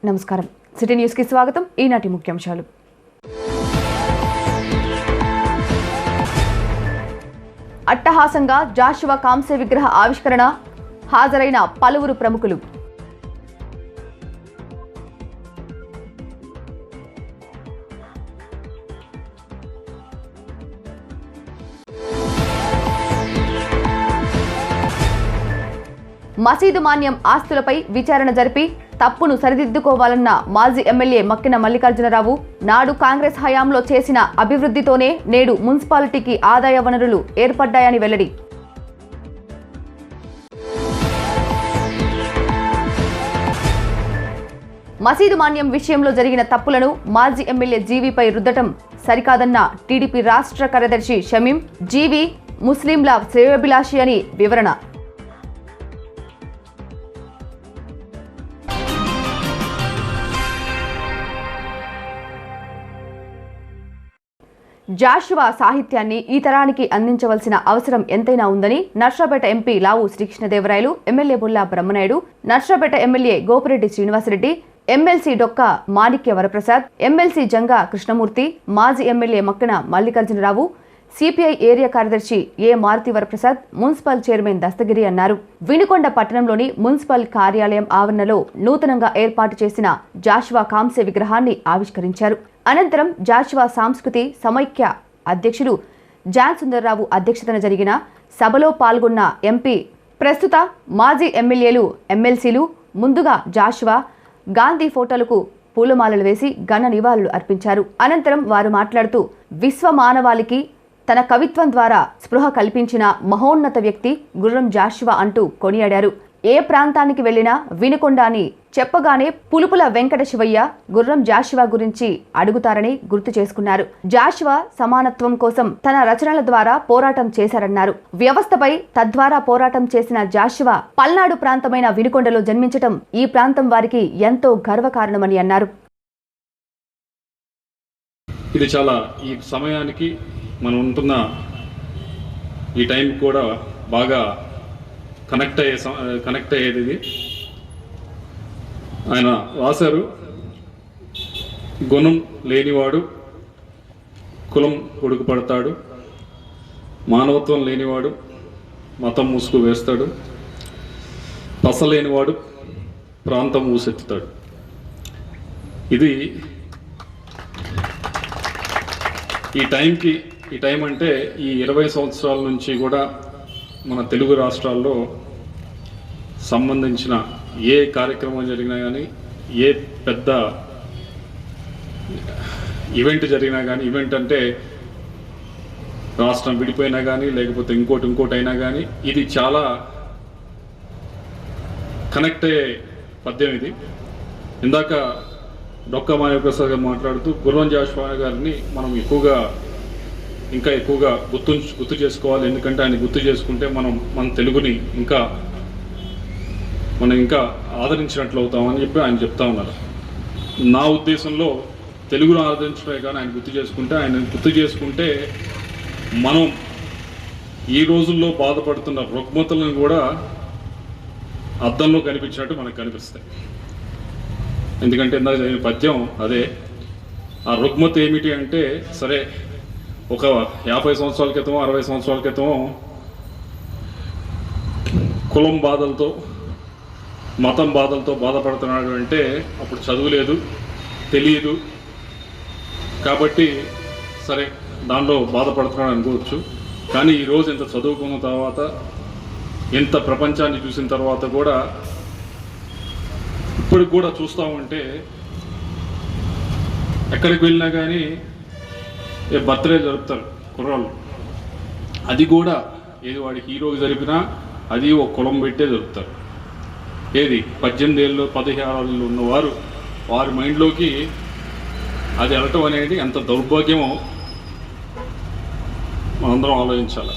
నమస్కారం. City news కి స్వాగతం. ఈనాటి ముఖ్యాంశాలు. అట్టహాసంగా జాషువా కాంస్య విగ్రహ ఆవిష్కరణ, హాజరైన పలువురు ప్రముఖులు. మసీదు మాన్యం ఆస్తులపై విచారణ జరిపి తప్పును సరిదిద్దుకోవాలన్న మాజీ ఎమ్మెల్యే మక్కిన మల్లికార్జునరావు, నాడు కాంగ్రెస్ హయాంలో చేసిన అభివృద్ధితోనే నేడు మున్సిపాలిటీకి ఆదాయ వనరులు ఏర్పడ్డాయని వెల్లడి. మసీదు మాన్యం విషయంలో జరిగిన తప్పులను మాజీ ఎమ్మెల్యే జీవీపై రుద్దటం సరికాదన్న టీడీపీ రాష్ట్ర కార్యదర్శి షమీం. జీవీ ముస్లింల శ్రేయోభిలాషి అని వివరణ. జాషువా సాహిత్యాన్ని ఈ తరానికి అందించవలసిన అవసరం ఎంతైనా ఉందని Narsapeta MP Lavu Srikrishnadevarayalu, MLA Bulla Brahmanaidu, Narsapeta MLA Gopireddy Srinivasareddy, MLC Dokka Manikya Varaprasad, MLC Janga Krishnamurthy, మాజీ MLA Makkina Mallikarjunarao, CPI area కార్యదర్శి A Maruthi Varaprasad, municipal chairman Dastagiri అన్నారు. వినుకొండ పట్టణంలోని మున్సిపల్ కార్యాలయం ఆవరణలో నూతనంగా ఏర్పాటు చేసిన జాషువా కాంస్య విగ్రహాన్ని ఆవిష్కరించారు. అనంతరం జాషువా సాంస్కృతి సమైక్య అధ్యక్షుడు జాన్ సుందర్రావు అధ్యక్షతన జరిగిన సభలో పాల్గొన్న ఎంపీ, ప్రస్తుత మాజీ ఎమ్మెల్యేలు, ఎమ్మెల్సీలు ముందుగా జాషువా, గాంధీ ఫోటోలకు పూలమాలలు వేసి ఘన నివాళులు అర్పించారు. అనంతరం వారు మాట్లాడుతూ విశ్వ మానవాళికి తన కవిత్వం ద్వారా స్పృహ కల్పించిన మహోన్నత వ్యక్తి గుర్రం జాషువా అంటూ కొనియాడారు. ఏ ప్రాంతానికి వెళ్లినా వినుకొండ అని చెప్పగానే పులుపుల వెంకట శివయ్య గుర్రం జాషువా గురించి అడుగుతారని గుర్తు చేసుకున్నారు. జాషువా సమానత్వం కోసం తన రచనల ద్వారా పోరాటం చేశారన్నారు. వ్యవస్థపై తద్వారా పోరాటం చేసిన జాషువా పల్నాడు ప్రాంతమైన వినుకొండలో జన్మించటం ఈ ప్రాంతం వారికి ఎంతో గర్వకారణమని అన్నారు. ఇది చాలా ఈ సమయానికి మనం ఉంటున్న ఈ టైం కూడా బాగా కనెక్ట్ అయ్యేది ఇది. ఆయన రాశారు, గుణం లేనివాడు కులం కొడుకు పడతాడు, మానవత్వం లేనివాడు మతం ముసుగు వేస్తాడు, పసలేనివాడు ప్రాంతం ఊసెత్తుతాడు. ఇది ఈ టైం అంటే ఈ 20 సంవత్సరాల నుంచి కూడా మన తెలుగు రాష్ట్రాల్లో సంబంధించిన ఏ కార్యక్రమం జరిగినా కానీ, ఏ పెద్ద ఈవెంట్ జరిగినా కానీ, ఈవెంట్ అంటే రాష్ట్రం విడిపోయినా కానీ లేకపోతే ఇంకోటి అయినా కానీ, ఇది చాలా కనెక్ట్ అయ్యే పద్యం ఇది. ఇందాక డొక్క మాణిక్యప్రసాద్ గారు మాట్లాడుతూ గుర్రం జాషువా గారిని మనం ఇంకా ఎక్కువగా గుర్తు చేసుకోవాలి. ఎందుకంటే ఆయన గుర్తు చేసుకుంటే మన తెలుగుని ఇంకా ఆదరించినట్లు అవుతామని చెప్పి ఆయన చెప్తా ఉన్నారు. నా ఉద్దేశంలో తెలుగును ఆదరించడమే కానీ ఆయన గుర్తు చేసుకుంటే మనం ఈ రోజుల్లో బాధపడుతున్న రుగ్మతలను కూడా అద్దంలో కనిపించినట్టు మనకు కనిపిస్తాయి. ఎందుకంటే ఇందాక చదివిన పద్యం అదే. ఆ రుగ్మత ఏమిటి అంటే, సరే ఒక 50 సంవత్సరాల క్రితం 60 సంవత్సరాల క్రితం కులం బాధలతో మతం బాధలతో బాధపడుతున్నాడు అంటే అప్పుడు చదువు లేదు, తెలియదు కాబట్టి సరే దానిలో బాధపడుతున్నాడు అనుకోవచ్చు. కానీ ఈరోజు ఇంత చదువుకున్న తర్వాత, ఇంత ప్రపంచాన్ని చూసిన తర్వాత కూడా ఇప్పటికి కూడా చూస్తూ ఉంటే ఎక్కడికి వెళ్ళినా కానీ బర్త్డే జరుపుతారు కుర్రాళ్ళు. అది కూడా ఏది వాడి హీరోకి జరిపినా అది ఒక కులం పెట్టే జరుపుతారు. ఏది 18 ఏళ్ళు 16 ఏళ్ళు ఉన్నవారు వారి మైండ్లోకి అది వెళ్ళటం అనేది ఎంత దౌర్భాగ్యమో మనందరం ఆలోచించాలి.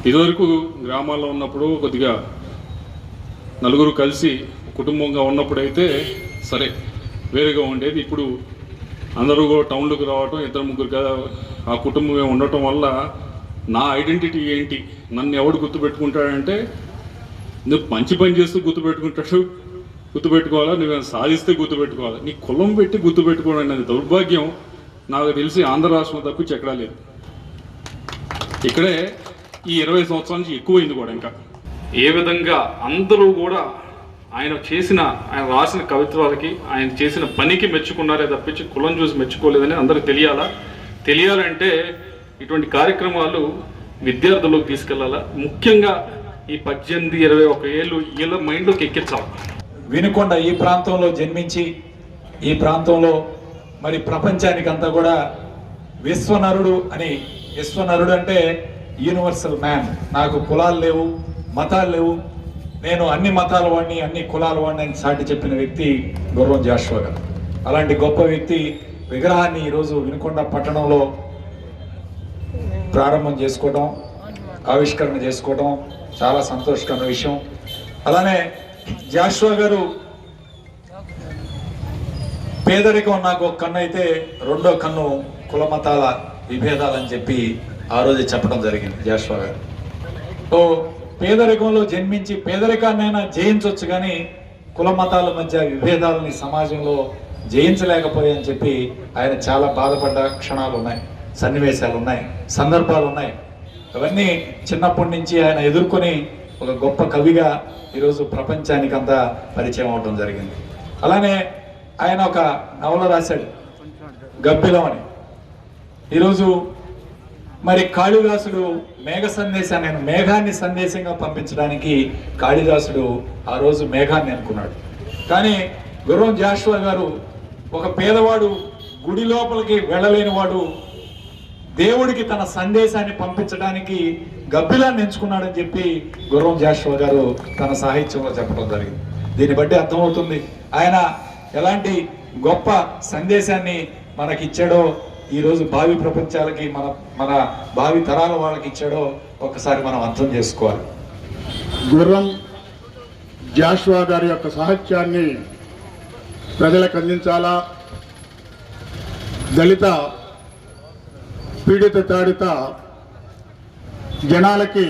ఇదివరకు గ్రామాల్లో ఉన్నప్పుడు కొద్దిగా నలుగురు కలిసి కుటుంబంగా ఉన్నప్పుడైతే సరే వేరుగా ఉండేది. ఇప్పుడు అందరూ కూడా టౌన్లోకి రావటం, 2-3 ఆ కుటుంబమే ఉండటం వల్ల నా ఐడెంటిటీ ఏంటి, నన్ను ఎవడు గుర్తుపెట్టుకుంటాడంటే నువ్వు మంచి పని చేస్తూ గుర్తుపెట్టుకుంటాడు, గుర్తుపెట్టుకోవాలా, నువ్వేమైనా సాధిస్తే గుర్తుపెట్టుకోవాలా. నీ కులం పెట్టి గుర్తుపెట్టుకోవడం అనేది దౌర్భాగ్యం నాకు తెలిసి ఆంధ్ర రాష్ట్రం తప్పించి ఎక్కడా లేదు. ఇక్కడే ఈ 20 సంవత్సరాల నుంచి ఎక్కువైంది కూడా. ఇంకా ఏ విధంగా అందరూ కూడా ఆయన రాసిన కవిత్వాలకి, ఆయన చేసిన పనికి మెచ్చుకున్నారే తప్పించి కులం చూసి మెచ్చుకోలేదని అందరికి తెలియాలంటే ఇటువంటి కార్యక్రమాలు విద్యార్థులకు తీసుకెళ్లాలా. ముఖ్యంగా ఈ 18, 21 ఏళ్ళు వీళ్ళ మైండ్లోకి ఎక్కించాలి. వినుకొండ ఈ ప్రాంతంలో జన్మించి ఈ ప్రాంతంలో మరి ప్రపంచానికంతా కూడా విశ్వనరుడు అంటే యూనివర్సల్ మ్యాన్. నాకు కులాలు లేవు, మతాలు లేవు, నేను అన్ని మతాల వాడిని, అన్ని కులాల వాడిని అని సాటి చెప్పిన వ్యక్తి గుర్రం జాషువా గారు. అలాంటి గొప్ప వ్యక్తి విగ్రహాన్ని ఈరోజు వినుకొండ పట్టణంలో ప్రారంభం చేసుకోవడం, ఆవిష్కరణ చేసుకోవడం చాలా సంతోషకరమైన విషయం. అలానే జాషువా గారు పేదరికం నాకు ఒక కన్ను అయితే రెండో కన్ను కుల మతాల విభేదాలని చెప్పి ఆ రోజు చెప్పడం జరిగింది జాషువా గారు. సో పేదరికంలో జన్మించి పేదరికాన్నైనా జయించవచ్చు, కానీ కుల మతాల మధ్య విభేదాలని సమాజంలో జయించలేకపోయాయని చెప్పి ఆయన చాలా బాధపడ్డ క్షణాలు ఉన్నాయి, సన్నివేశాలు ఉన్నాయి, సందర్భాలు ఉన్నాయి. అవన్నీ చిన్నప్పటి నుంచి ఆయన ఎదుర్కొని ఒక గొప్ప కవిగా ఈరోజు ప్రపంచానికి అంతా పరిచయం అవడం జరిగింది. అలానే ఆయన ఒక నవల రాశాడు గబ్బిలం అని. ఈరోజు మరి కాళిదాసుడు మేఘాన్ని సందేశంగా పంపించడానికి కాళిదాసుడు ఆ రోజు మేఘాన్ని అనుకున్నాడు. కానీ గుర్రం జాషువా గారు ఒక పేదవాడు, గుడి లోపలికి వెళ్ళలేని వాడు దేవుడికి తన సందేశాన్ని పంపించడానికి గబ్బిలాన్ని ఎంచుకున్నాడని చెప్పి గుర్రం జాషువా గారు తన సాహిత్యంలో చెప్పడం జరిగింది. దీన్ని బట్టి అర్థమవుతుంది ఆయన ఎలాంటి గొప్ప సందేశాన్ని మనకిచ్చాడో, ఈరోజు భావి ప్రపంచాలకి మన భావి తరాల వాళ్ళకి ఇచ్చాడో ఒకసారి మనం అర్థం చేసుకోవాలి. గుర్రం జాషువా గారి యొక్క సాహిత్యాన్ని ప్రజలకు అందించాలా, దళిత పీడిత తాడిత జనాలకి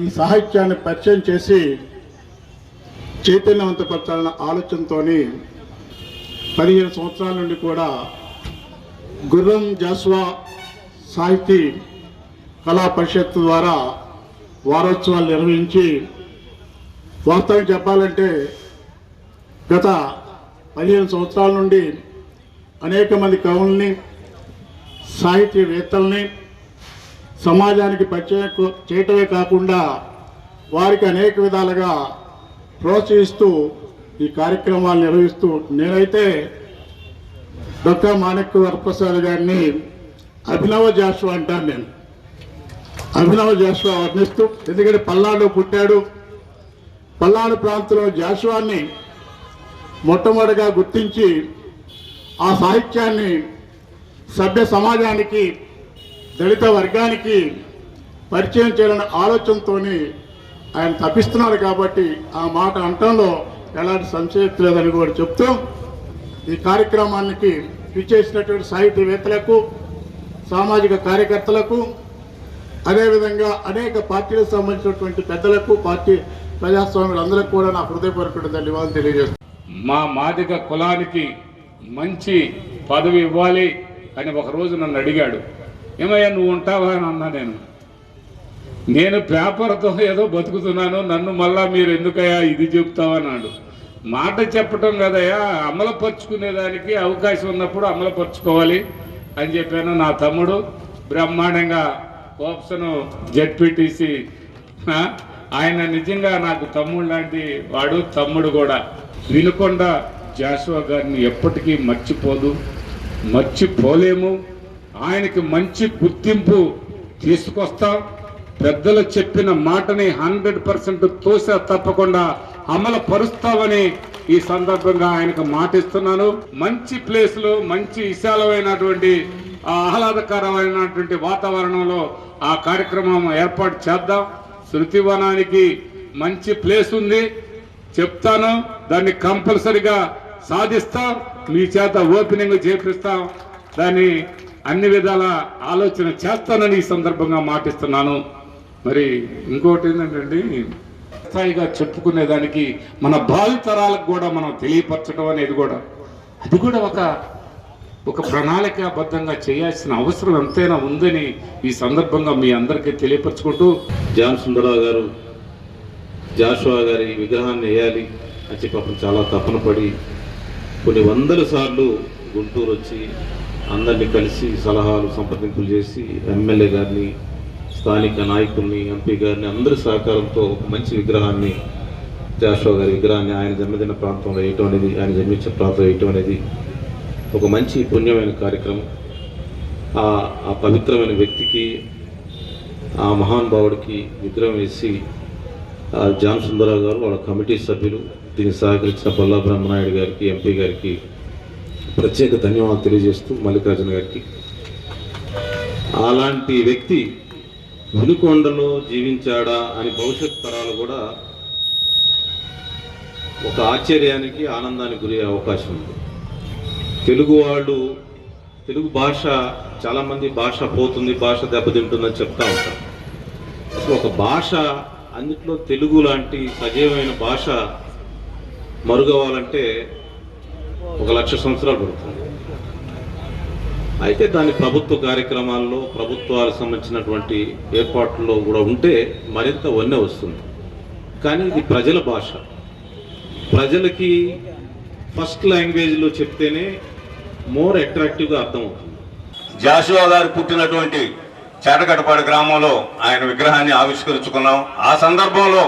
ఈ సాహిత్యాన్ని పరిచయం చేసి చైతన్యవంతపరచాలన్న ఆలోచనతో 15 సంవత్సరాల నుండి కూడా గుర్రం జాషువా సాహితీ కళా పరిషత్ ద్వారా వారోత్సవాలు నిర్వహించి, వాస్తవం చెప్పాలంటే గత 15 సంవత్సరాల నుండి అనేక మంది కవుల్ని, సాహితీవేత్తల్ని సమాజానికి పరిచయం చేయటమే కాకుండా వారికి అనేక విధాలుగా ప్రోత్సహిస్తూ ఈ కార్యక్రమాలు నిర్వహిస్తూ, నేనైతే డాక్టర్ మాణిక్య వరప్రసాద్ గారిని అభినవ జాషువా అంటాను. నేను అభినవ జాషువా వర్ణిస్తూ, ఎందుకంటే పల్నాడు పుట్టాడు. పల్నాడు ప్రాంతంలో జాషువాని మొట్టమొదటిగా గుర్తించి ఆ సాహిత్యాన్ని సభ్య సమాజానికి, దళిత వర్గానికి పరిచయం చేయాలనే ఆలోచనతో ఆయన తప్పిస్తున్నాడు. కాబట్టి ఆ మాట అంటంలో ఎలాంటి సంశయం లేదని కూడా చెప్తూ, ఈ కార్యక్రమానికి విచ్చేసినటువంటి సాహితీవేత్తలకు, సామాజిక కార్యకర్తలకు, అదేవిధంగా అనేక పార్టీలకు సంబంధించినటువంటి పెద్దలకు, పార్టీ ప్రజాస్వామ్యులందరికీ కూడా నా హృదయపూర్వక ధన్యవాదాలు తెలియజేస్తాను. మా మాదిగ కులానికి మంచి పదవి ఇవ్వాలి అని ఒకరోజు నన్ను అడిగాడు. ఏమయ్యా నువ్వు ఉంటావా అని అన్నా. నేను పేపర్తో ఏదో బతుకుతున్నాను, నన్ను మళ్ళా మీరు ఎందుకయ్యా ఇది చెప్తావన్నాడు. మాట చెప్పటం కదయ్యా, అమలుపరుచుకునేదానికి అవకాశం ఉన్నప్పుడు అమలుపరుచుకోవాలి అని చెప్పాను. నా తమ్ముడు బ్రహ్మాండంగా కోప్సను జెడ్పీటీసీ, ఆయన నిజంగా నాకు తమ్ముడు లాంటి వాడు, తమ్ముడు కూడా. వినుకొండ జాషువా గారిని ఎప్పటికీ మర్చిపోలేము. ఆయనకి మంచి గుర్తింపు తీసుకొస్తాం. పెద్దలు చెప్పిన మాటని 100% తోసా తప్పకుండా అమలు పరుస్తామని ఈ సందర్భంగా ఆయనకు మాటిస్తున్నాను. మంచి ప్లేస్లో, మంచి విశాలమైనటువంటి ఆహ్లాదకరమైనటువంటి వాతావరణంలో ఆ కార్యక్రమం ఏర్పాటు చేద్దాం. శృతివనానికి మంచి ప్లేస్ ఉంది, చెప్తాను, దాన్ని కంపల్సరిగా సాధిస్తాం. మీ చేత ఓపెనింగ్ చేపిస్తాం, దాన్ని అన్ని విధాల ఆలోచన చేస్తానని ఈ సందర్భంగా మాటిస్తున్నాను. మరి ఇంకోటి ఏంటంటే చిరస్థాయిగా చెప్పుకునేదానికి మన భావితరాలకు కూడా మనం తెలియపరచడం అనేది కూడా అది కూడా ఒక ప్రణాళికాబద్ధంగా చేయాల్సిన అవసరం ఎంతైనా ఉందని ఈ సందర్భంగా మీ అందరికీ తెలియపరచుకుంటూ, జాన్ సుందరరావు గారు జాషువా గారి విగ్రహాన్ని వేయాలి అని చెప్పి అప్పుడు చాలా తపన పడి కొన్ని వందల సార్లు గుంటూరు వచ్చి అందరినీ కలిసి సలహాలు సంప్రదింపులు చేసి ఎమ్మెల్యే గారిని, స్థానిక నాయకుల్ని, ఎంపీ గారిని అందరి సహకారంతో ఒక మంచి విగ్రహాన్ని, జాషువా గారి విగ్రహాన్ని ఆయన జన్మదిన ప్రాంతంలో వేయటం అనేది, ఆయన జన్మించిన ప్రాంతంలో వేయటం అనేది ఒక మంచి పుణ్యమైన కార్యక్రమం. ఆ పవిత్రమైన వ్యక్తికి, ఆ మహానుభావుడికి విగ్రహం వేసి జాన్ సుందరరావు గారు, వాళ్ళ కమిటీ సభ్యులు, దీనికి సహకరించిన బొల్లా బ్రహ్మనాయుడు గారికి, ఎంపీ గారికి ప్రత్యేక ధన్యవాదాలు తెలియజేస్తూ, మల్లికార్జున గారికి, అలాంటి వ్యక్తి వినుకొండలో జీవించాడా అని భవిష్యత్ తరాలు కూడా ఒక ఆశ్చర్యానికి, ఆనందానికి గురయ్యే అవకాశం ఉంది. తెలుగు భాష, చాలామంది భాష పోతుంది, భాష దెబ్బతింటుందని చెప్తా ఉంటారు. అసలు ఒక భాష, అందులో తెలుగు లాంటి సజీవమైన భాష మరుగవ్వాలంటే 1,00,000 సంవత్సరాలు పడుతుంది. అయితే దాని ప్రభుత్వ కార్యక్రమాల్లో, ప్రభుత్వాలకు సంబంధించినటువంటి ఏర్పాట్లలో కూడా ఉంటే మరింత వన్నె వస్తుంది. కానీ ఇది ప్రజల భాష, ప్రజలకి ఫస్ట్ లాంగ్వేజ్లో చెప్తేనే మోర్ అట్రాక్టివ్గా అర్థమవుతుంది. జాషువా గారు పుట్టినటువంటి చేటకటపాడు గ్రామంలో ఆయన విగ్రహాన్ని ఆవిష్కరించుకున్నాం. ఆ సందర్భంలో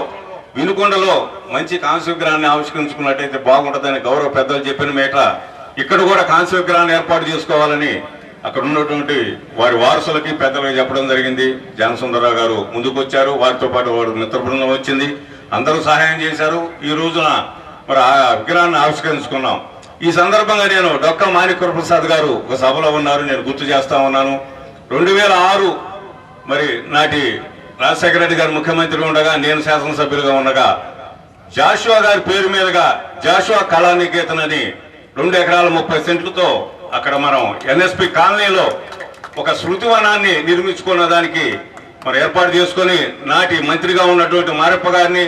వినుకొండలో మంచి కాంస్య విగ్రహాన్ని ఆవిష్కరించుకున్నట్టయితే బాగుంటుందని గౌరవ పెద్దలు చెప్పిన మేట ఇక్కడ కూడా కాంస్య విగ్రహాన్ని ఏర్పాటు చేసుకోవాలని అక్కడ ఉన్నటువంటి వారి వారసులకి, పెద్దలకి చెప్పడం జరిగింది. జాన్ సుందరరావు గారు ముందుకు వచ్చారు, వారితో పాటు వాడు మిత్ర బృందం వచ్చింది, అందరూ సహాయం చేశారు. ఈ రోజున మరి ఆ విగ్రహాన్ని ఆవిష్కరించుకున్నాం. ఈ సందర్భంగా నేను డొక్కా మాణిక్య ప్రసాద్ గారు ఒక సభలో ఉన్నారు, నేను గుర్తు చేస్తా ఉన్నాను. 2006 మరి నాటి రాజశేఖర రెడ్డి గారు ముఖ్యమంత్రి ఉండగా, నేను శాసనసభ్యులుగా ఉండగా జాషువా గారి పేరు మీదుగా జాషువా కళానికేతన్ అని 2 ఎకరాల 30 సెంట్లతో అక్కడ మనం ఎన్ఎస్పి కాలనీలో ఒక శృతివనాన్ని నిర్మించుకున్న దానికి మరి ఏర్పాటు చేసుకొని, నాటి మంత్రిగా ఉన్నటువంటి మారెప్ప గారిని,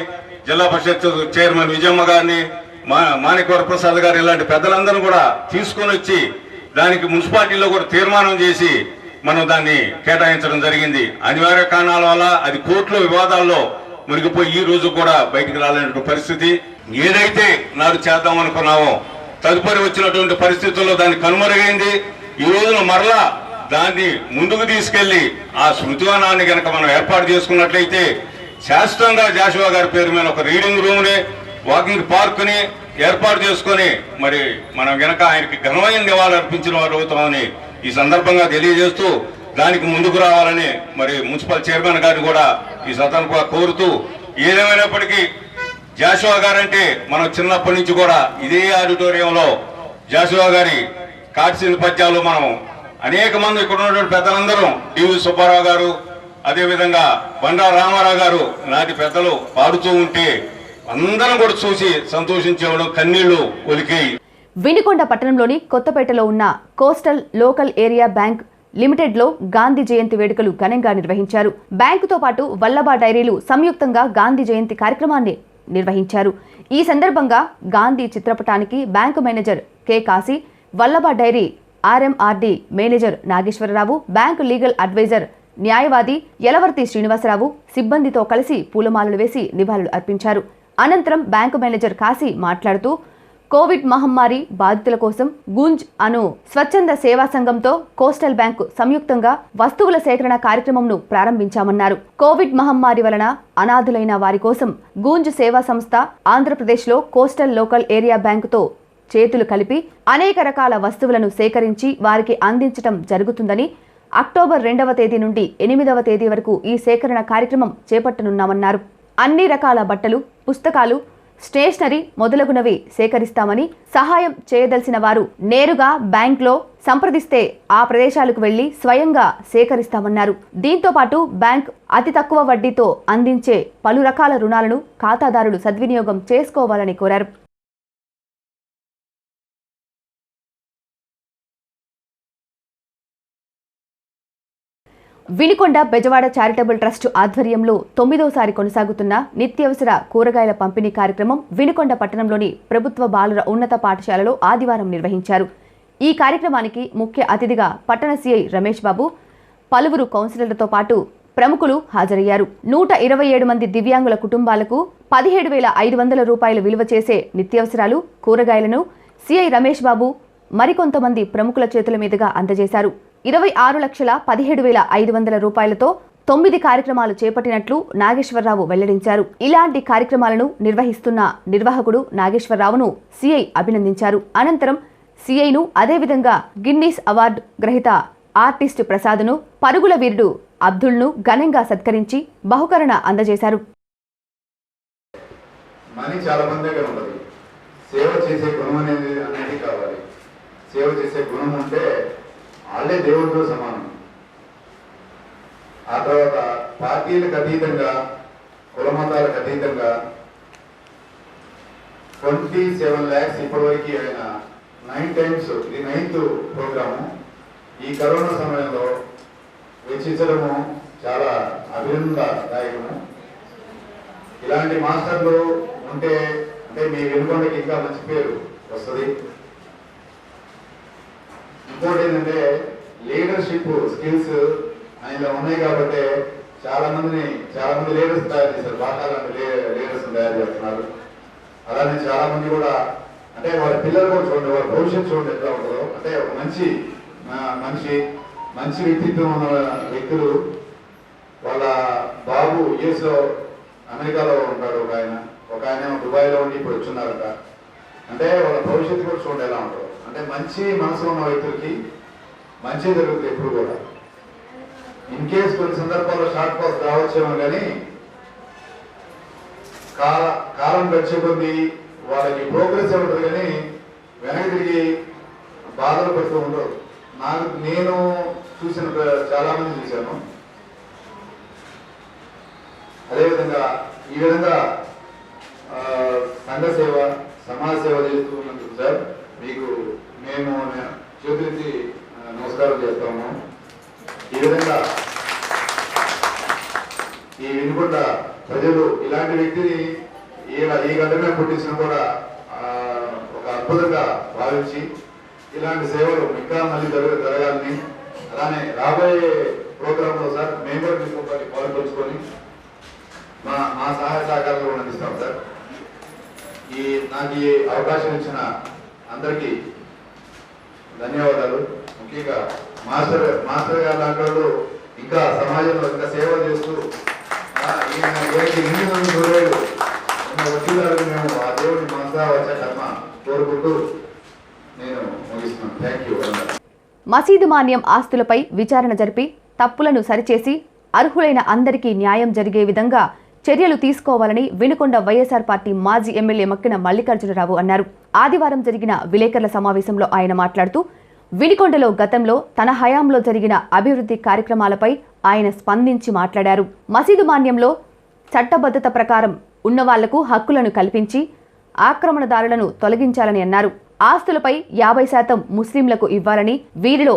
జిల్లా పరిషత్ చైర్మన్ విజయమ్మ గారిని, మాణిక్య వరప్రసాద్ గారు, ఇలాంటి పెద్దలందరూ కూడా తీసుకొని వచ్చి దానికి మున్సిపాలిటీలో కూడా తీర్మానం చేసి మనం దాన్ని కేటాయించడం జరిగింది. అనివార్య కారణాల వల్ల అది కోర్టులో వివాదాల్లో మునిగిపోయి ఈ రోజు కూడా బయటికి రాలేనటువంటి పరిస్థితి. ఏదైతే నాడు చేద్దాం అనుకున్నామో తదుపరి వచ్చినటువంటి పరిస్థితుల్లో దాన్ని కనుమరుగైంది. ఈ రోజున మరలా దాన్ని ముందుకు తీసుకెళ్లి ఆ శృతివనాన్ని గనక మనం ఏర్పాటు చేసుకున్నట్లయితే శాశ్వతంగా జాషువా గారి పేరు మీద ఒక రీడింగ్ రూమ్ ని, వాకింగ్ పార్క్ ని ఏర్పాటు చేసుకొని మరి మనం గనక ఆయనకి ఘనమైన నివాళులు అర్పించిన వారు అవుతామని ఈ సందర్భంగా తెలియజేస్తూ, దానికి ముందుకు రావాలని మరి మున్సిపల్ చైర్మన్ గారిని కూడా ఈ సందర్భంగా కోరుతూ, ఏదేమైనప్పటికీ జాషువా గారంటే మనం చిన్నప్పటి నుంచి కూడా ఇదే ఆడిటోరియంలో జాషువా గారి కాట్సిన పద్యాలు మనం అనేక మంది ఇక్కడ ఉన్నటువంటి పెద్దలందరూ, డివి సుబ్బారావు గారు, అదేవిధంగా బండా రామారావు గారు నాటి పెద్దలు పాడుతూ ఉంటే అందరం కూడా చూసి సంతోషించేవాడు, కన్నీళ్లు ఒలికాయి. వినుకొండ పట్టణంలోని కొత్తపేటలో ఉన్న కోస్టల్ లోకల్ ఏరియా బ్యాంక్ లిమిటెడ్లో గాంధీ జయంతి వేడుకలు ఘనంగా నిర్వహించారు. బ్యాంకుతో పాటు వల్లభా డైరీలు సంయుక్తంగా గాంధీ జయంతి కార్యక్రమాన్ని నిర్వహించారు. ఈ సందర్భంగా గాంధీ చిత్రపటానికి bank manager K Kasi, Vallabha dairy RMRD manager Nageswararao, bank legal adviser న్యాయవాది యలవర్తి శ్రీనివాసరావు సిబ్బందితో కలిసి పూలమాలలు వేసి నివాళులు అర్పించారు. అనంతరం బ్యాంకు మేనేజర్ కాశీ మాట్లాడుతూ, కోవిడ్ మహమ్మారి బాధితుల కోసం గుంజ్ అను స్వచ్ఛంద సేవా సంఘంతో కోస్టల్ బ్యాంకు సంయుక్తంగా వస్తువుల సేకరణ కార్యక్రమంను ప్రారంభించామన్నారు. కోవిడ్ మహమ్మారి వలన అనాథులైన వారి కోసం గుంజ్ సేవా సంస్థ ఆంధ్రప్రదేశ్లో కోస్టల్ లోకల్ ఏరియా బ్యాంకుతో చేతులు కలిపి అనేక రకాల వస్తువులను సేకరించి వారికి అందించడం జరుగుతుందని, అక్టోబర్ 2వ తేదీ నుండి 8వ తేదీ వరకు ఈ సేకరణ కార్యక్రమం చేపట్టనున్నామన్నారు. అన్ని రకాల బట్టలు, పుస్తకాలు, స్టేషనరీ మొదలగునవి సేకరిస్తామని, సహాయం చేయదలిసిన వారు నేరుగా బ్యాంక్లో సంప్రదిస్తే ఆ ప్రదేశాలకు వెళ్లి స్వయంగా సేకరిస్తామన్నారు. దీంతో పాటు బ్యాంక్ అతి తక్కువ వడ్డీతో అందించే పలు రకాల రుణాలను ఖాతాదారులు సద్వినియోగం చేసుకోవాలని కోరారు. వినుకొండ బెజవాడ చారిటబుల్ ట్రస్ట్ ఆధ్వర్యంలో 9వసారి కొనసాగుతున్న నిత్యావసర కూరగాయల పంపిణీ కార్యక్రమం వినుకొండ పట్టణంలోని ప్రభుత్వ బాలుర ఉన్నత పాఠశాలలో ఆదివారం నిర్వహించారు. ఈ కార్యక్రమానికి ముఖ్య అతిథిగా పట్టణ సిఐ రమేష్ బాబు, పలువురు కౌన్సిలర్లతో పాటు ప్రముఖులు హాజరయ్యారు. 127 మంది దివ్యాంగుల కుటుంబాలకు 17,500 రూపాయలు విలువ చేసే నిత్యావసరాలు, కూరగాయలను సిఐ రమేష్ బాబు మరికొంతమంది ప్రముఖుల చేతుల మీదుగా అందజేశారు. 26,17,500 రూపాయలతో 9 కార్యక్రమాలు చేపట్టినట్లు నాగేశ్వరరావు వెల్లడించారు. ఇలాంటి కార్యక్రమాలను నిర్వహిస్తున్న నిర్వాహకుడు నాగేశ్వరరావును సిఐ అభినందించారు. అనంతరం సిఐను అదేవిధంగా గిన్నీస్ అవార్డు గ్రహీత ఆర్టిస్ట్ ప్రసాద్ను, పరుగుల వీరుడు అబ్దుల్ను ఘనంగా సత్కరించి బహుకరణ అందజేశారు. మనీ చాలా మంది దగ్గర ఉండదు. సేవ చేసే గుణం అనేది కావాలి. సేవ చేసే గుణం ఉంటే వాళ్ళే దేవుడితో సమానం. ఆ తర్వాత పార్టీలకు అతీతంగా, కులమతాలకు అతీతంగా 27 lakhs ఇప్పటివరకు ఆయన 9 times, ఇది 9th ప్రోగ్రాము. ఈ కరోనా సమయంలో వెచ్చించడము చాలా అభినందనదాయకము. ఇలాంటి మాస్టర్లు ఉంటే అంటే మీ వెనుకొండకి ఇంకా మంచి పేరు వస్తుంది. ఇంకోటి ఏంటంటే లీడర్షిప్ స్కిల్స్ ఆయనలో ఉన్నాయి కాబట్టి చాలా మంది లీడర్స్ తయారు చేశారు. బాగా లీడర్స్ తయారు చేస్తున్నారు. అలానే చాలా మంది కూడా అంటే వాళ్ళ పిల్లలు కూడా చూడండి, వాళ్ళ భవిష్యత్తు చూడండి ఎట్లా ఉంటుందో. అంటే ఒక మంచి వ్యక్తిత్వం ఉన్న వ్యక్తులు. వాళ్ళ బాబు యుఎస్లో, అమెరికాలో ఉంటాడు ఒక ఆయన దుబాయ్లో ఉండి ఇప్పుడు వచ్చున్నారట. అంటే వాళ్ళ భవిష్యత్తు కూడా చూడండి ఎలా ఉంటుందో. అంటే మంచి మనసు ఉన్న వ్యక్తులకి మంచి జరుగుతుంది ఎప్పుడు కూడా. ఇన్ కేస్ కొన్ని సందర్భాల్లో షార్ట్ పాస్ రావచ్చేమో కానీ కాలం గడిచే కొద్దీ వాళ్ళకి ప్రోగ్రెస్ ఉంటుంది కానీ వెనక్కి తిరిగి బాధలు పడుతూ ఉండరు. నేను చూసిన చాలా మంది చూశాను. అదేవిధంగా ఈ విధంగా సంఘ సేవ, సమాజ సేవ చేస్తూ ఉన్నందుకు సార్ మీకు మేము చేతులెత్తి నమస్కారం చేస్తాము. ఈ విధంగా ఈ వినుకొండ ప్రజలు ఇలాంటి వ్యక్తిని ఈ గడ్డమే పుట్టించిన కూడా ఒక అద్భుతంగా భావించి ఇలాంటి సేవలు ఇంకా మళ్ళీ జరగాలని, అలానే రాబోయే ప్రోగ్రాంలో సార్ మేము కూడా మీకు పాల్పంచుకొని మా సహాయ సహకారాలు కూడా అందిస్తాం సార్. నాకు ఈ అవకాశం ఇచ్చిన అందరికీ ధన్యవాదాలు. ముఖ్యంగా మాస్టర్ గారు లాంటి వాళ్ళు ఇంకా సమాజంలో ఇంకా సేవ చేస్తూ వకీలాలకు మేము ఆ దేవుడిని మనసా వచ్చే కర్మ కోరుకుంటూ నేను ముగిస్తున్నాను. Thank you. మసీదు మాన్యం ఆస్తులపై విచారణ జరిపి తప్పులను సరిచేసి అర్హులైన అందరికీ న్యాయం జరిగే విధంగా చర్యలు తీసుకోవాలని వినుకొండ వైఎస్ఆర్ పార్టీ మాజీ ఎమ్మెల్యే మక్కిన మల్లికార్జునరావు అన్నారు. ఆదివారం జరిగిన విలేకరుల సమావేశంలో ఆయన మాట్లాడుతూ వినుకొండలో గతంలో తన హయాంలో జరిగిన అభివృద్ధి కార్యక్రమాలపై ఆయన స్పందించి మాట్లాడారు. మసీదు మాన్యంలో చట్టబద్ధత ప్రకారం ఉన్నవాళ్లకు హక్కులను కల్పించి ఆక్రమణదారులను తొలగించాలని అన్నారు. ఆస్తులపై 50% ముస్లింలకు ఇవ్వాలని, వీరిలో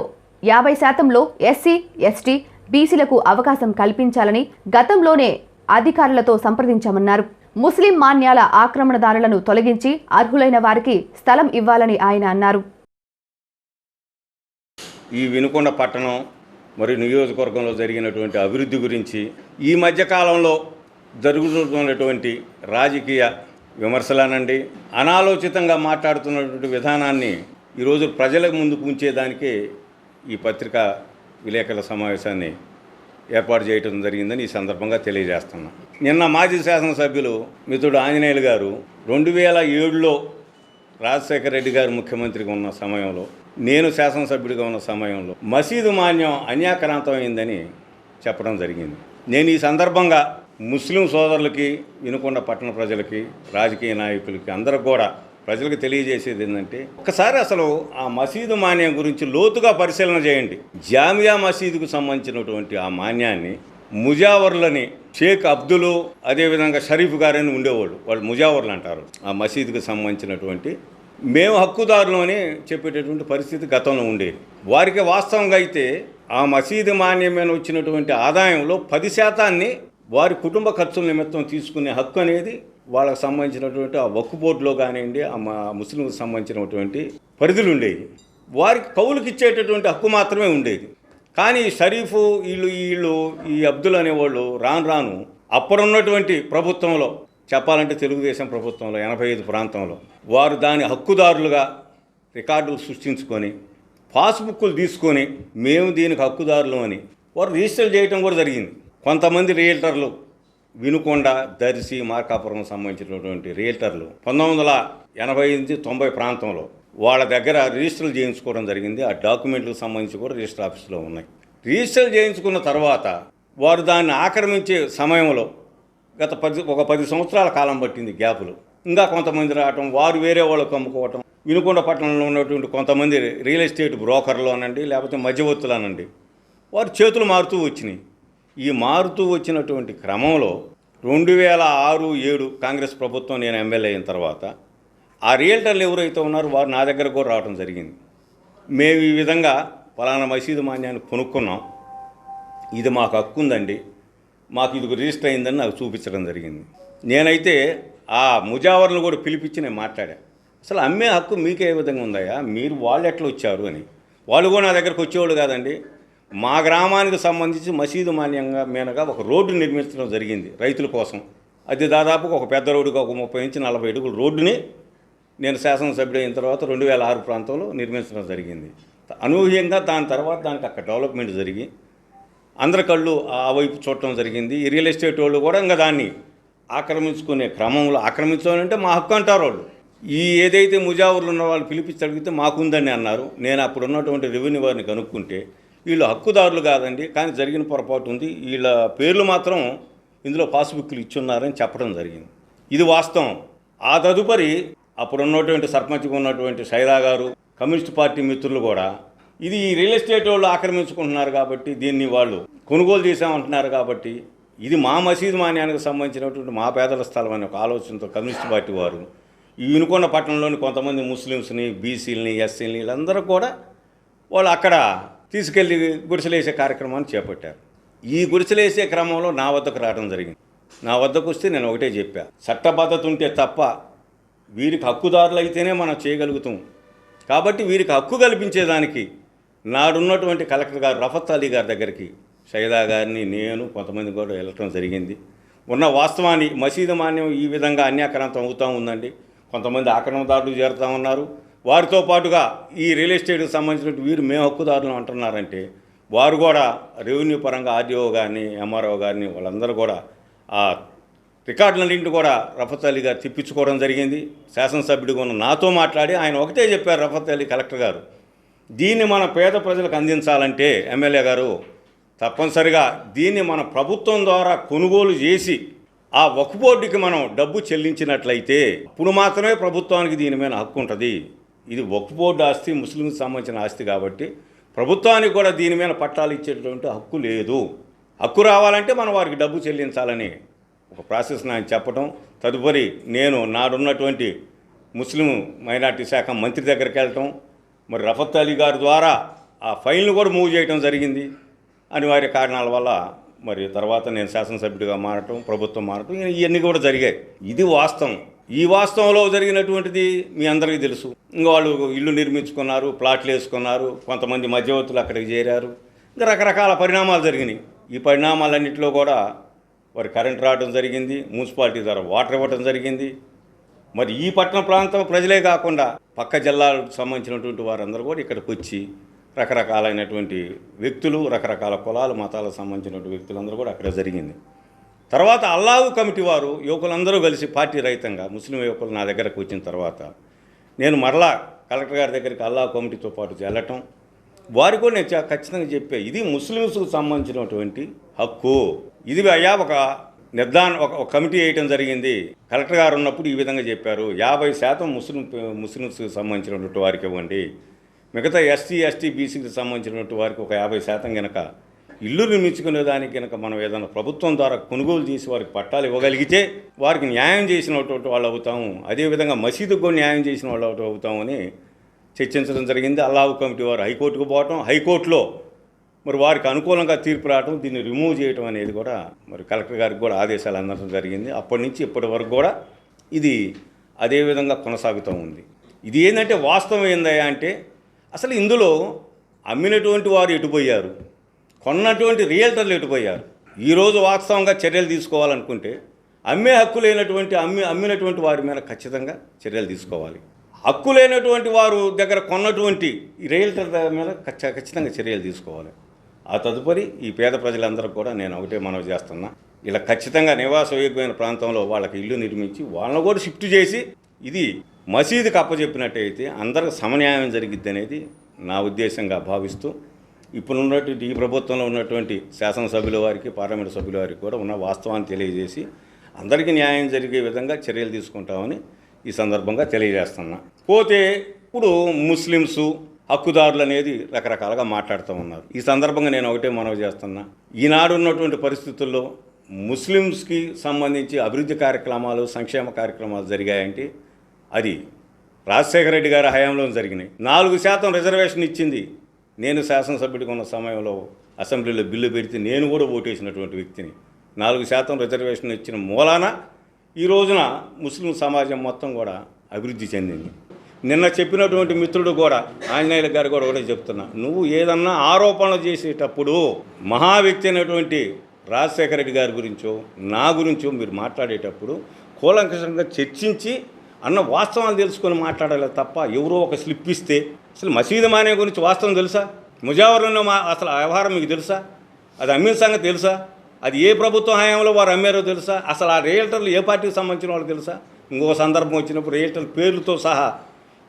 50%లో ఎస్సీ, ఎస్టీ, బీసీలకు అవకాశం కల్పించాలని గతంలోనే అధికారులతో సంప్రదించామన్నారు. ముస్లిం మాన్యాల ఆక్రమణదారులను తొలగించి అర్హులైన వారికి స్థలం ఇవ్వాలని ఆయన అన్నారు. ఈ వినుకొండ పట్టణం మరియు నియోజకవర్గంలో జరిగినటువంటి అభివృద్ధి గురించి ఈ మధ్యకాలంలో జరుగుతున్నటువంటి రాజకీయ విమర్శలనండి, అనాలోచితంగా మాట్లాడుతున్నటువంటి విధానాన్ని ఈరోజు ప్రజల ముందుకు ఉంచేదానికే ఈ పత్రికా విలేకరుల సమావేశాన్ని ఏర్పాటు చేయడం జరిగిందని ఈ సందర్భంగా తెలియజేస్తున్నాం. నిన్న మాజీ శాసనసభ్యులు మిత్రుడు ఆంజనేయులు గారు 2007లో రాజశేఖర రెడ్డి గారు ముఖ్యమంత్రిగా ఉన్న సమయంలో, నేను శాసనసభ్యుడిగా ఉన్న సమయంలో మసీదు మాన్యం అన్యాక్రాంతమైందని చెప్పడం జరిగింది. నేను ఈ సందర్భంగా ముస్లిం సోదరులకి, వినుకొండ పట్టణ ప్రజలకి, రాజకీయ నాయకులకి అందరికి కూడా ప్రజలకు తెలియజేసేది ఏంటంటే, ఒక్కసారి అసలు ఆ మసీదు మాన్యం గురించి లోతుగా పరిశీలన చేయండి. జామియా మసీదుకు సంబంధించినటువంటి ఆ మాన్యాన్ని ముజావర్లని షేక్ అబ్దులు, అదేవిధంగా షరీఫ్ గారని ఉండేవాళ్ళు, వాళ్ళు ముజావర్లు అంటారు. ఆ మసీదుకు సంబంధించినటువంటి మేము హక్కుదారులు అని చెప్పేటటువంటి పరిస్థితి గతంలో ఉండేది. వారికి వాస్తవంగా అయితే ఆ మసీదు మాన్యం మీద వచ్చినటువంటి ఆదాయంలో 10% వారి కుటుంబ ఖర్చుల నిమిత్తం తీసుకునే హక్కు అనేది వాళ్ళకు సంబంధించినటువంటి ఆ వక్ఫ్ బోర్డులో కానివ్వండి, ఆ ముస్లింలకు సంబంధించినటువంటి పరిధులు ఉండేవి. వారికి కౌలుకి ఇచ్చేటటువంటి హక్కు మాత్రమే ఉండేది. కానీ షరీఫు వీళ్ళు ఈ అబ్దుల్ అనేవాళ్ళు రాను అప్పుడున్నటువంటి ప్రభుత్వంలో, చెప్పాలంటే తెలుగుదేశం ప్రభుత్వంలో 85 ప్రాంతంలో వారు దాని హక్కుదారులుగా రికార్డులు సృష్టించుకొని పాస్బుక్లు తీసుకొని మేము దీనికి హక్కుదారులు అని వారు రిజిస్టర్ చేయడం కూడా జరిగింది. కొంతమంది రియల్టర్లు వినుకొండ, దర్శి, మార్కాపురం సంబంధించినటువంటి రియల్టర్లు 1988-90 ప్రాంతంలో వాళ్ళ దగ్గర రిజిస్టర్లు చేయించుకోవడం జరిగింది. ఆ డాక్యుమెంట్లకు సంబంధించి కూడా రిజిస్టర్ ఆఫీస్లో ఉన్నాయి. రిజిస్టర్ చేయించుకున్న తర్వాత వారు దాన్ని ఆక్రమించే సమయంలో ఒక 10 సంవత్సరాల కాలం పట్టింది గ్యాపులు. ఇంకా కొంతమంది రావటం, వారు వేరే వాళ్ళకు అమ్ముకోవటం. వినుకొండ పట్టణంలో ఉన్నటువంటి కొంతమంది రియల్ ఎస్టేట్ బ్రోకర్లు అనండి, లేకపోతే మధ్యవర్తులు అనండి, వారు చేతులు మారుతూ వచ్చినాయి. ఈ మారుతూ వచ్చినటువంటి క్రమంలో 2006-07 కాంగ్రెస్ ప్రభుత్వం నేను ఎమ్మెల్యే అయిన తర్వాత ఆ రియల్టర్లు ఎవరైతే ఉన్నారో వారు నా దగ్గర కూడా రావడం జరిగింది. మేము ఈ విధంగా ఫలానా మసీదు మాన్యాన్ని కొనుక్కున్నాం, ఇది మాకు హక్కు ఉందండి, మాకు ఇది రిజిస్టర్ అయిందని నాకు చూపించడం జరిగింది. నేనైతే ఆ ముజావర్లను కూడా పిలిపించి నేను మాట్లాడా, అసలు అమ్మే హక్కు మీకే విధంగా ఉందయ్యా, మీరు వాళ్ళు ఎట్లా వచ్చారు అని. వాళ్ళు కూడా నా దగ్గరకు వచ్చేవాళ్ళు కాదండి. మా గ్రామానికి సంబంధించి మసీదు మాన్యంగా మీనగా ఒక రోడ్డు నిర్మించడం జరిగింది రైతుల కోసం. అది దాదాపుగా ఒక పెద్ద రోడ్డుగా ఒక 30-40 అడుగుల రోడ్డుని నేను శాసనసభ్యుడు అయిన తర్వాత 2006 ప్రాంతంలో నిర్మించడం జరిగింది. అనూహ్యంగా దాని తర్వాత దానికి అక్కడ డెవలప్మెంట్ జరిగి అందరి కళ్ళు ఆ వైపు చూడటం జరిగింది. ఈ రియల్ ఎస్టేట్ వాళ్ళు కూడా ఇంకా దాన్ని ఆక్రమించుకునే క్రమంలో, ఆక్రమించాలంటే మా హక్కు అంటారు వాళ్ళు. ఈ ఏదైతే ముజావర్లు ఉన్న వాళ్ళు పిలిపించి అడిగితే మాకుందని అన్నారు. నేను అప్పుడు ఉన్నటువంటి రెవెన్యూ వారిని కనుక్కుంటే వీళ్ళు హక్కుదారులు కాదండి, కానీ జరిగిన పొరపాటు ఉంది, వీళ్ళ పేర్లు మాత్రం ఇందులో పాస్బుక్లు ఇచ్చున్నారని చెప్పడం జరిగింది. ఇది వాస్తవం. ఆ తదుపరి అప్పుడు ఉన్నటువంటి సర్పంచ్గా ఉన్నటువంటి సైదా గారు, కమ్యూనిస్ట్ పార్టీ మిత్రులు కూడా ఇది ఈ రియల్ ఎస్టేట్ వాళ్ళు ఆక్రమించుకుంటున్నారు కాబట్టి, దీన్ని వాళ్ళు కొనుగోలు చేసామంటున్నారు కాబట్టి, ఇది మా మసీదు మాన్యానికి సంబంధించినటువంటి మా పేదల స్థలం అనే ఒక ఆలోచనతో కమ్యూనిస్ట్ పార్టీ వారు ఈ వినుకొండ పట్టణంలోని కొంతమంది ముస్లిమ్స్ని, బీసీలని, ఎస్సీలని వీళ్ళందరూ కూడా వాళ్ళు అక్కడ తీసుకెళ్ళి గుడిసెలేసే కార్యక్రమాన్ని చేపట్టారు. ఈ గుడిసెలేసే క్రమంలో నా వద్దకు రావడం జరిగింది. నా వద్దకు వస్తే నేను ఒకటే చెప్పా, చట్టబద్ధత ఉంటే తప్ప వీరికి హక్కుదారులు అయితేనే మనం చేయగలుగుతాం. కాబట్టి వీరికి హక్కు కల్పించేదానికి నాడున్నటువంటి కలెక్టర్ గారు రఫత్ అలీ గారి దగ్గరికి సైదా గారిని, నేను కొంతమంది కూడా వెళ్ళటం జరిగింది. ఉన్న వాస్తవాన్ని మసీదు మాన్యం ఈ విధంగా అన్యాక్రాంతం అవుతూ ఉందండి. కొంతమంది ఆక్రమణదారులు చేరుతూ ఉన్నారు. వారితో పాటుగా ఈ రియల్ ఎస్టేట్కి సంబంధించినట్టు వీరు మేము హక్కుదారులు అంటున్నారంటే వారు కూడా రెవెన్యూ పరంగా ఆర్డీఓ గారిని, ఎంఆర్ఓ గారిని వాళ్ళందరూ కూడా ఆ రికార్డులన్నింటినీ కూడా రఫత్ అలీ గారు తిప్పించుకోవడం జరిగింది. శాసనసభ్యుడిగా ఉన్న నాతో మాట్లాడి ఆయన ఒకటే చెప్పారు, రఫత్ అలీ కలెక్టర్ గారు, దీన్ని మన పేద ప్రజలకు అందించాలంటే ఎమ్మెల్యే గారు తప్పనిసరిగా దీన్ని మన ప్రభుత్వం ద్వారా కొనుగోలు చేసి ఆ వక్ఫ్ బోర్డుకి మనం డబ్బు చెల్లించినట్లయితే అప్పుడు మాత్రమే ప్రభుత్వానికి దీని మీద హక్కు ఉంటుంది. ఇది వక్ఫ్ బోర్డు ఆస్తి, ముస్లింకి సంబంధించిన ఆస్తి కాబట్టి ప్రభుత్వానికి కూడా దీని మీద పట్టాలు ఇచ్చేటువంటి హక్కు లేదు. హక్కు రావాలంటే మనం వారికి డబ్బు చెల్లించాలని ఒక ప్రాసెస్ ఆయన చెప్పడం. తదుపరి నేను నాడున్నటువంటి ముస్లిం మైనార్టీ శాఖ మంత్రి దగ్గరికి వెళ్ళటం, మరి రఫత్ అలీ గారి ద్వారా ఆ ఫైల్ను కూడా మూవ్ చేయడం జరిగింది. అనివార్య కారణాల వల్ల మరి తర్వాత నేను శాసనసభ్యుడిగా మారటం, ప్రభుత్వం మారటం, ఇవన్నీ కూడా జరిగాయి. ఇది వాస్తవం. ఈ వాస్తవంలో జరిగినటువంటిది మీ అందరికీ తెలుసు. ఇంకా వాళ్ళు ఇల్లు నిర్మించుకున్నారు, ప్లాట్లు వేసుకున్నారు, కొంతమంది మధ్యవర్తులు అక్కడికి చేరారు, ఇంకా రకరకాల పరిణామాలు జరిగినాయి. ఈ పరిణామాలన్నింటిలో కూడా వారి కరెంట్ రావడం జరిగింది, మున్సిపాలిటీ ద్వారా వాటర్ ఇవ్వడం జరిగింది. మరి ఈ పట్టణ ప్రాంతం ప్రజలే కాకుండా పక్క జిల్లాలకు సంబంధించినటువంటి వారందరూ కూడా ఇక్కడికి వచ్చి రకరకాలైనటువంటి వ్యక్తులు, రకరకాల కులాలు, మతాలకు సంబంధించినటువంటి వ్యక్తులందరూ కూడా అక్కడ జరిగింది. తర్వాత అల్లాహ్ కమిటీ వారు యువకులందరూ కలిసి పార్టీ రహితంగా ముస్లిం యువకులు నా దగ్గరకు వచ్చిన తర్వాత నేను మరలా కలెక్టర్ గారి దగ్గరికి అల్లాహ్ కమిటీతో పాటు వెళ్ళటం, వారికి కూడా నేను ఖచ్చితంగా చెప్పే, ఇది ముస్లిమ్స్కు సంబంధించినటువంటి హక్కు, ఇది అయ్యా ఒక ఒక కమిటీ వేయటం జరిగింది. కలెక్టర్ గారు ఉన్నప్పుడు ఈ విధంగా చెప్పారు, 50% ముస్లిమ్స్కి సంబంధించినటువంటి వారికి ఇవ్వండి, మిగతా ఎస్సీ, ఎస్టీ, బీసీకి సంబంధించినటువంటి వారికి ఒక 50% కనుక ఇల్లు నిర్మించుకునే దానికి కనుక మనం ఏదైనా ప్రభుత్వం ద్వారా కొనుగోలు చేసి వారికి పట్టాలు ఇవ్వగలిగితే వారికి న్యాయం చేసినటువంటి వాళ్ళు అవుతాము, అదేవిధంగా మసీదుకు కూడా న్యాయం చేసిన వాళ్ళు అవుతామని చర్చించడం జరిగింది. అల్లాహ్ కమిటీ వారు హైకోర్టుకు పోవటం, హైకోర్టులో మరి వారికి అనుకూలంగా తీర్పు రావడం, దీన్ని రిమూవ్ చేయడం అనేది కూడా మరి కలెక్టర్ గారికి కూడా ఆదేశాలు అందడం జరిగింది. అప్పటి నుంచి ఇప్పటి వరకు కూడా ఇది అదే విధంగా కొనసాగుతూ ఉంది. ఇది ఏంటంటే వాస్తవం ఏందయ్యా అంటే అసలు ఇందులో అమ్మినటువంటి వారు ఎటుపోయారు, కొన్నటువంటి రియల్టర్లు ఎటుపోయారు? ఈరోజు వాస్తవంగా చర్యలు తీసుకోవాలనుకుంటే అమ్మే హక్కు లేనటువంటి అమ్మినటువంటి వారి మీద ఖచ్చితంగా చర్యలు తీసుకోవాలి. హక్కు లేనటువంటి వారు దగ్గర కొన్నటువంటి రియల్టర్ మీద ఖచ్చితంగా చర్యలు తీసుకోవాలి. ఆ తదుపరి ఈ పేద ప్రజలందరూ కూడా నేను ఒకటే మనవి చేస్తున్నా, ఇలా ఖచ్చితంగా నివాసయోగ్యమైన ప్రాంతంలో వాళ్ళకి ఇల్లు నిర్మించి వాళ్ళని కూడా షిఫ్ట్ చేసి ఇది మసీదుకి అప్పచెప్పినట్టయితే అందరికి సమన్యాయం జరిగిద్ది అనేది నా ఉద్దేశంగా భావిస్తూ ఇప్పుడున్నటువంటి ఈ ప్రభుత్వంలో ఉన్నటువంటి శాసనసభ్యుల వారికి, పార్లమెంటు సభ్యుల వారికి కూడా ఉన్న వాస్తవాన్ని తెలియజేసి అందరికీ న్యాయం జరిగే విధంగా చర్యలు తీసుకుంటామని ఈ సందర్భంగా తెలియజేస్తున్నా. పోతే ఇప్పుడు ముస్లిమ్స్ హక్కుదారులు అనేది రకరకాలుగా మాట్లాడుతూ ఉన్నారు. ఈ సందర్భంగా నేను ఒకటే మనవి చేస్తున్నా, ఈనాడు ఉన్నటువంటి పరిస్థితుల్లో ముస్లిమ్స్కి సంబంధించి అభివృద్ధి కార్యక్రమాలు, సంక్షేమ కార్యక్రమాలు జరిగాయంటే అది రాజశేఖర రెడ్డి గారి హయాంలో జరిగినాయి. 4% రిజర్వేషన్ ఇచ్చింది. నేను శాసనసభ్యుడిగా ఉన్న సమయంలో అసెంబ్లీలో బిల్లు పెడితే నేను కూడా ఓటేసినటువంటి వ్యక్తిని. 4% రిజర్వేషన్ ఇచ్చిన మూలాన ఈ రోజున ముస్లిం సమాజం మొత్తం కూడా అభివృద్ధి చెందింది. నిన్న చెప్పినటువంటి మిత్రుడు కూడా ఆంజనేయుల గారు కూడా ఒకటే చెప్తున్నా, నువ్వు ఏదన్నా ఆరోపణలు చేసేటప్పుడు మహా వ్యక్తి అయినటువంటి రాజశేఖర రెడ్డి గారి గురించో నా గురించో మీరు మాట్లాడేటప్పుడు కూలంకషంగా చర్చించి అన్న వాస్తవాలు తెలుసుకొని మాట్లాడాలి తప్ప ఎవరో ఒక స్లిప్ ఇస్తే, అసలు మసీదు మానే గురించి వాస్తవం తెలుసా? ముజావర్లో అసలు వ్యవహారం మీకు తెలుసా? అది అమ్మిన సంగతి తెలుసా? అది ఏ ప్రభుత్వ హయాంలో వారు అమ్మారో తెలుసా? అసలు ఆ రియల్టర్లు ఏ పార్టీకి సంబంధించిన వాళ్ళు తెలుసా? ఇంకో సందర్భం వచ్చినప్పుడు రియల్టర్ల పేర్లతో సహా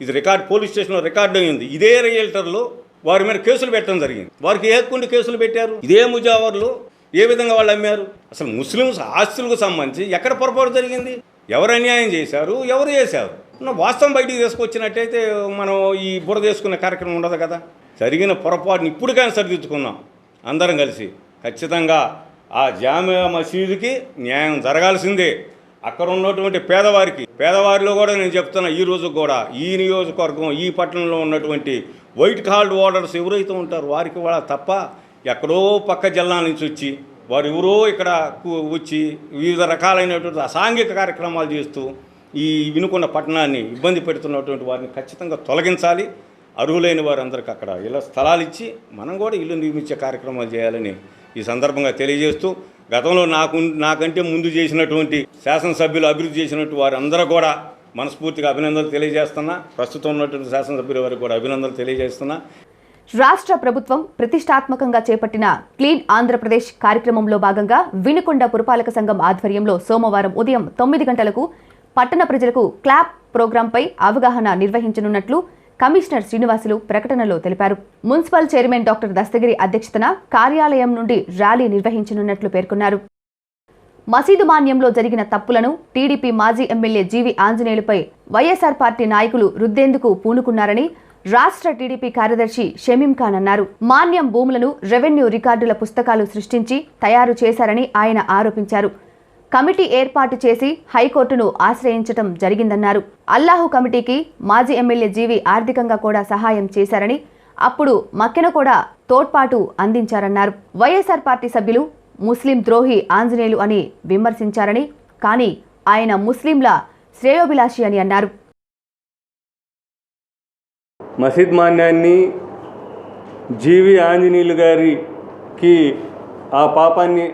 ఇది పోలీస్ స్టేషన్లో రికార్డు అయింది. ఇదే రియల్టర్లు వారి మీద కేసులు పెట్టడం జరిగింది. వారికి ఏ హక్కుండి కేసులు పెట్టారు? ఇదే ముజావర్లు ఏ విధంగా వాళ్ళు అమ్మారు? అసలు ముస్లిమ్స్ ఆస్తులకు సంబంధించి ఎక్కడ పొరపాటు జరిగింది? ఎవరు అన్యాయం చేశారు? ఎవరు చేశారు? వాస్తవం బయటికి తీసుకొచ్చినట్టయితే మనం ఈ బురద చేసుకునే కార్యక్రమం ఉండదు కదా. జరిగిన పొరపాటుని ఇప్పటికైనా సరిదిద్దుకున్నాం అందరం కలిసి. ఖచ్చితంగా ఆ జామియా మసీదుకి న్యాయం జరగాల్సిందే. అక్కడ ఉన్నటువంటి పేదవారిలో కూడా నేను చెప్తున్నా, ఈ రోజు కూడా ఈ నియోజకవర్గం, ఈ పట్టణంలో ఉన్నటువంటి వైట్ కార్డ్ ఓడర్స్ ఎవరైతే ఉంటారో వారికి కూడా తప్ప ఎక్కడో పక్క జిల్లా నుంచి వచ్చి వారు ఎవరో ఇక్కడ వచ్చి వివిధ రకాలైనటువంటి అసాంఘిక కార్యక్రమాలు చేస్తూ ఈ వినుకొండ పట్టణాన్ని ఇబ్బంది పెడుతున్నటువంటి వారిని ఖచ్చితంగా తొలగించాలి. అర్హులైన వారందరికీ అక్కడ ఇళ్ళ స్థలాలు ఇచ్చి మనం కూడా ఇల్లు నిర్మించే కార్యక్రమాలు చేయాలని ఈ సందర్భంగా తెలియజేస్తూ, గతంలో నాకంటే ముందు చేసినటువంటి శాసనసభ్యులు అభివృద్ధి చేసినట్టు వారందరూ కూడా మనస్ఫూర్తిగా అభినందనలు తెలియజేస్తున్నా. ప్రస్తుతం ఉన్నటువంటి శాసనసభ్యుల వారికి కూడా అభినందనలు తెలియజేస్తున్నా. రాష్ట్ర ప్రభుత్వం ప్రతిష్టాత్మకంగా చేపట్టిన క్లీన్ ఆంధ్రప్రదేశ్ కార్యక్రమంలో భాగంగా వినుకొండ పురపాలక సంఘం ఆధ్వర్యంలో సోమవారం ఉదయం 9 గంటలకు పట్టణ ప్రజలకు క్లాప్ ప్రోగ్రాంపై అవగాహన నిర్వహించనున్నట్లు కమిషనర్ శ్రీనివాసులు ప్రకటనలో తెలిపారు. మున్సిపల్ చైర్మన్ డాక్టర్ దస్తగిరి అధ్యక్షతన కార్యాలయం నుండి ర్యాలీ నిర్వహించనున్నట్లు పేర్కొన్నారు. మసీదు మాన్యంలో జరిగిన తప్పులను టీడీపీ మాజీ ఎమ్మెల్యే జీవి ఆంజనేయులపై వైఎస్ఆర్ పార్టీ నాయకులు రుద్దేందుకు పూనుకున్నారని రాష్ట్ర టీడీపీ కార్యదర్శి షమీం ఖాన్ అన్నారు. మాన్యం భూములను రెవెన్యూ రికార్డుల పుస్తకాలు సృష్టించి తయారు చేశారని ఆయన ఆరోపించారు. కమిటీ ఏర్పాటు చేసి హైకోర్టును ఆశ్రయించడం జరిగిందన్నారు. అల్లాహు కమిటీకి మాజీ ఎమ్మెల్యే జీవి ఆర్థికంగా కూడా సహాయం చేశారని, అప్పుడు మక్కెన కూడా తోడ్పాటు అందించారన్నారు. వైఎస్ఆర్ పార్టీ సభ్యులు ముస్లిం ద్రోహి ఆంజనేయులు అని విమర్శించారని, కానీ ఆయన ముస్లింల శ్రేయోభిలాషి అని అన్నారు. మసీద్ మాన్యాన్ని జీవి ఆంజనేయులు గారికి ఆ పాపాన్ని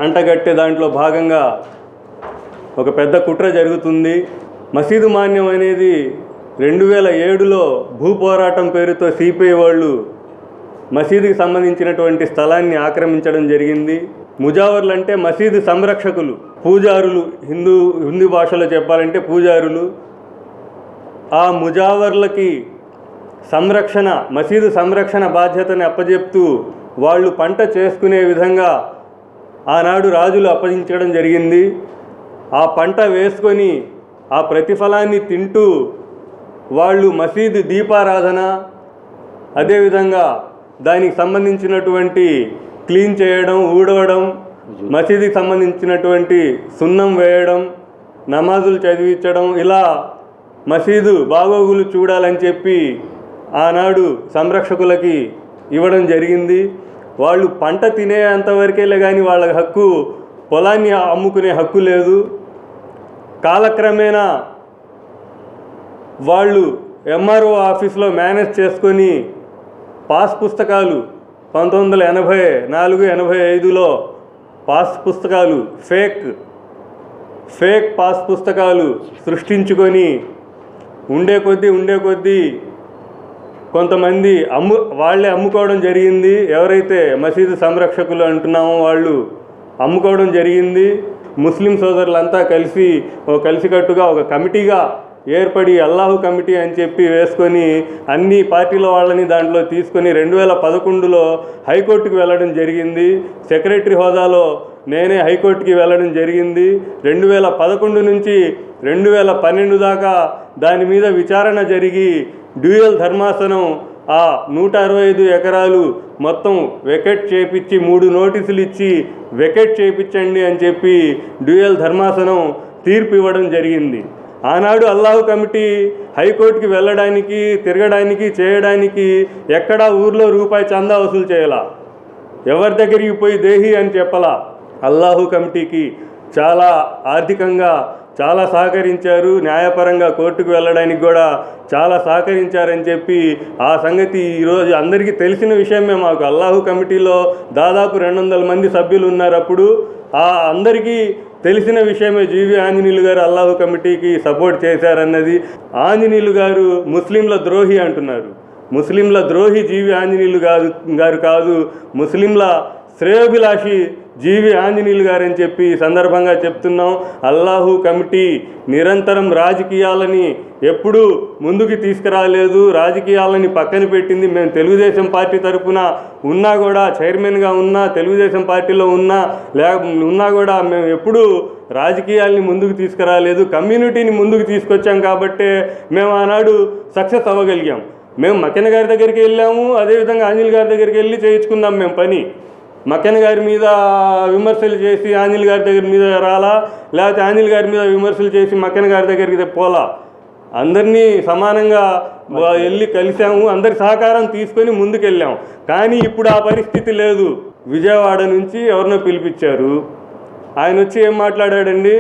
అంటగట్టే దాంట్లో భాగంగా ఒక పెద్ద కుట్ర జరుగుతుంది. మసీదు మాన్యం అనేది 2007లో భూపోరాటం పేరుతో సిపిఐ వాళ్ళు మసీదుకి సంబంధించినటువంటి స్థలాన్ని ఆక్రమించడం జరిగింది. ముజావర్లు అంటే మసీదు సంరక్షకులు, పూజారులు, హిందూ భాషలో చెప్పాలంటే పూజారులు. ఆ ముజావర్లకి మసీదు సంరక్షణ బాధ్యతని అప్పజెప్తూ వాళ్ళు పంట చేసుకునే విధంగా ఆనాడు రాజులు అప్పగించడం జరిగింది. ఆ పంట వేసుకొని ఆ ప్రతిఫలాన్ని తింటూ వాళ్ళు మసీదు దీపారాధన, అదేవిధంగా దానికి సంబంధించినటువంటి క్లీన్ చేయడం, ఊడవడం, మసీదుకి సంబంధించినటువంటి సున్నం వేయడం, నమాజులు చదివించడం, ఇలా మసీదు బాగోగులు చూడాలని చెప్పి ఆనాడు సంరక్షకులకి ఇవ్వడం జరిగింది. వాళ్ళు పంట తినేంతవరకేలే కానీ వాళ్ళ హక్కు, పొలాన్ని అమ్ముకునే హక్కు లేదు. కాలక్రమేణా వాళ్ళు ఎంఆర్ఓ ఆఫీస్లో మేనేజ్ చేసుకొని పాస్ పుస్తకాలు 1984-85లో పాస్ పుస్తకాలు ఫేక్ పాస్ పుస్తకాలు సృష్టించుకొని ఉండే కొద్దీ కొంతమంది వాళ్ళే అమ్ముకోవడం జరిగింది. ఎవరైతే మసీదు సంరక్షకులు అంటున్నామో వాళ్ళు అమ్ముకోవడం జరిగింది. ముస్లిం సోదరులంతా కలిసికట్టుగా ఒక కమిటీగా ఏర్పడి అల్లాహు కమిటీ అని చెప్పి వేసుకొని అన్ని పార్టీల వాళ్ళని దాంట్లో తీసుకొని 2011లో హైకోర్టుకు వెళ్ళడం జరిగింది. సెక్రటరీ హోదాలో నేనే హైకోర్టుకి వెళ్ళడం జరిగింది. 2011 నుంచి 2012 దాకా దాని మీద విచారణ జరిగి డ్యూయల్ ధర్మాసనం ఆ 165 ఎకరాలు మొత్తం వెకెట్ చేపించి 3 నోటీసులు ఇచ్చి వెకెట్ చేయించండి అని చెప్పి డ్యూయల్ ధర్మాసనం తీర్పు ఇవ్వడం జరిగింది. ఆనాడు అల్లాహు కమిటీ హైకోర్టుకి వెళ్ళడానికి, తిరగడానికి, చేయడానికి ఎక్కడా ఊర్లో రూపాయి చందా వసూలు చేయాలా, ఎవరి దగ్గరికి పోయి దేహి అని చెప్పలా. అల్లాహు కమిటీకి చాలా ఆర్థికంగా చాలా సహకరించారు. న్యాయపరంగా కోర్టుకు వెళ్ళడానికి కూడా చాలా సహకరించారని చెప్పి ఆ సంగతి ఈరోజు అందరికీ తెలిసిన విషయమే. మాకు అల్లాహు కమిటీలో దాదాపు 200 మంది సభ్యులు ఉన్నారు. అప్పుడు ఆ అందరికీ తెలిసిన విషయమే జీవి ఆంజనేయులు గారు అల్లాహు కమిటీకి సపోర్ట్ చేశారన్నది. ఆంజనేయులు గారు ముస్లింల ద్రోహి అంటున్నారు. ముస్లింల ద్రోహి జీవి ఆంజనేయులు గారు కాదు, ముస్లింల శ్రేయోభిలాషి జీవి ఆంజనేయులు గారని చెప్పి సందర్భంగా చెప్తున్నాం. అల్లాహు కమిటీ నిరంతరం రాజకీయాలని ఎప్పుడూ ముందుకు తీసుకురాలేదు, రాజకీయాలని పక్కన పెట్టింది. మేము తెలుగుదేశం పార్టీ తరఫున ఉన్నా కూడా, చైర్మన్గా ఉన్నా, తెలుగుదేశం పార్టీలో ఉన్నా కూడా మేము ఎప్పుడూ రాజకీయాల్ని ముందుకు తీసుకురాలేదు. కమ్యూనిటీని ముందుకు తీసుకొచ్చాం కాబట్టే మేము ఆనాడు సక్సెస్ అవ్వగలిగాం. మేము మక్కెన గారి దగ్గరికి వెళ్ళాము, అదేవిధంగా ఆంజనేయులు గారి దగ్గరికి వెళ్ళి చేయించుకున్నాం మేము పని. మక్కెన గారి మీద విమర్శలు చేసి ఆంజనేయులు గారి దగ్గర మీద రాలా, లేకపోతే ఆంజనేయులు గారి మీద విమర్శలు చేసి మక్కెన గారి దగ్గరికి పోలా. అందరినీ సమానంగా వెళ్ళి కలిసాము, అందరి సహకారం తీసుకొని ముందుకెళ్ళాం. కానీ ఇప్పుడు ఆ పరిస్థితి లేదు. విజయవాడ నుంచి ఎవరినో పిలిపించారు. ఆయన వచ్చి ఏం మాట్లాడాడండి,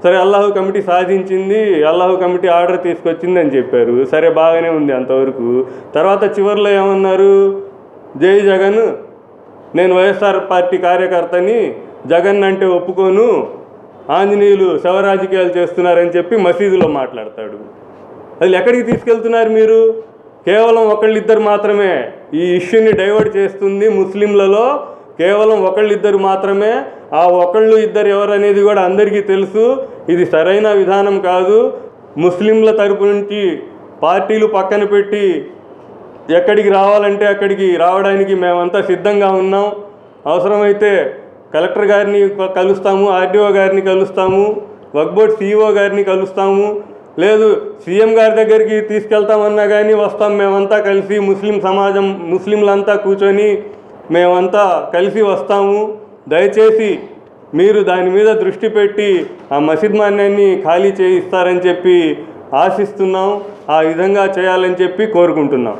సరే అల్లాహు కమిటీ సాధించింది, అల్లాహు కమిటీ ఆర్డర్ తీసుకొచ్చింది అని చెప్పారు. సరే బాగానే ఉంది అంతవరకు. తర్వాత చివరిలో ఏమన్నారు, జై జగన్, నేను వైఎస్ఆర్ పార్టీ కార్యకర్తని, జగన్ అంటే ఒప్పుకోను, ఆంజనేయులు శవరాజకీయాలు చేస్తున్నారని చెప్పి మసీదులో మాట్లాడతాడు. అది ఎక్కడికి తీసుకెళ్తున్నారు మీరు? కేవలం ఒకళ్ళిద్దరు మాత్రమే ఈ ఇష్యూని డైవర్ట్ చేస్తుంది. ముస్లింలలో కేవలం ఒకళ్ళిద్దరు మాత్రమే. ఆ ఒకళ్ళు ఇద్దరు ఎవరనేది కూడా అందరికీ తెలుసు. ఇది సరైన విధానం కాదు. ముస్లింల తరపు నుంచి పార్టీలు పక్కన పెట్టి ఎక్కడికి రావాలంటే అక్కడికి రావడానికి మేమంతా సిద్ధంగా ఉన్నాం. అవసరమైతే కలెక్టర్ గారిని కలుస్తాము, ఆర్డీఓ గారిని కలుస్తాము, వక్ఫ్ బోర్డ్ సిఇఓ గారిని కలుస్తాము, లేదు సీఎం గారి దగ్గరికి తీసుకెళ్తామన్నా కానీ వస్తాం. మేమంతా కలిసి ముస్లిం సమాజం, ముస్లింలంతా కూర్చొని మేమంతా కలిసి వస్తాము. దయచేసి మీరు దాని మీద దృష్టి పెట్టి ఆ మసీద్ మాన్యాన్ని ఖాళీ చేయిస్తారని చెప్పి ఆశిస్తున్నాం. ఆ విధంగా చేయాలని చెప్పి కోరుకుంటున్నాం.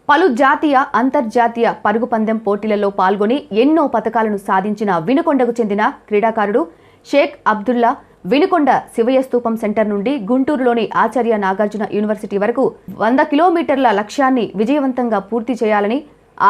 పలు జాతీయ, అంతర్జాతీయ పరుగు పందెం పోటీలలో పాల్గొని ఎన్నో పతకాలను సాధించిన వినుకొండకు చెందిన క్రీడాకారుడు షేక్ అబ్దుల్లా వినుకొండ శివయ్య స్తూపం సెంటర్ నుండి గుంటూరులోని ఆచార్య నాగార్జున యూనివర్సిటీ వరకు 100 కిలోమీటర్ల లక్ష్యాన్ని విజయవంతంగా పూర్తి చేయాలని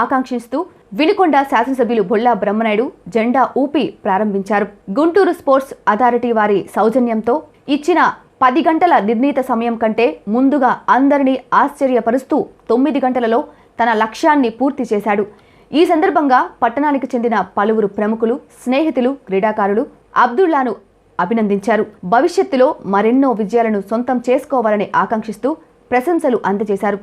ఆకాంక్షిస్తూ వినుకొండ శాసనసభ్యులు బొల్లా బ్రహ్మనాయుడు జెండా ఊపి ప్రారంభించారు. గుంటూరు స్పోర్ట్స్ అథారిటీ వారి సౌజన్యంతో ఇచ్చిన 10 గంటల నిర్ణీత సమయం కంటే ముందుగా అందరినీ ఆశ్చర్యపరుస్తూ 9 గంటలలో తన లక్ష్యాన్ని పూర్తి చేశాడు. ఈ సందర్భంగా పట్టణానికి చెందిన పలువురు ప్రముఖులు, స్నేహితులు, క్రీడాకారులు అబ్దుల్లాను అభినందించారు. భవిష్యత్తులో మరెన్నో విజయాలను సొంతం చేసుకోవాలని ఆకాంక్షిస్తూ ప్రశంసలు అందజేశారు.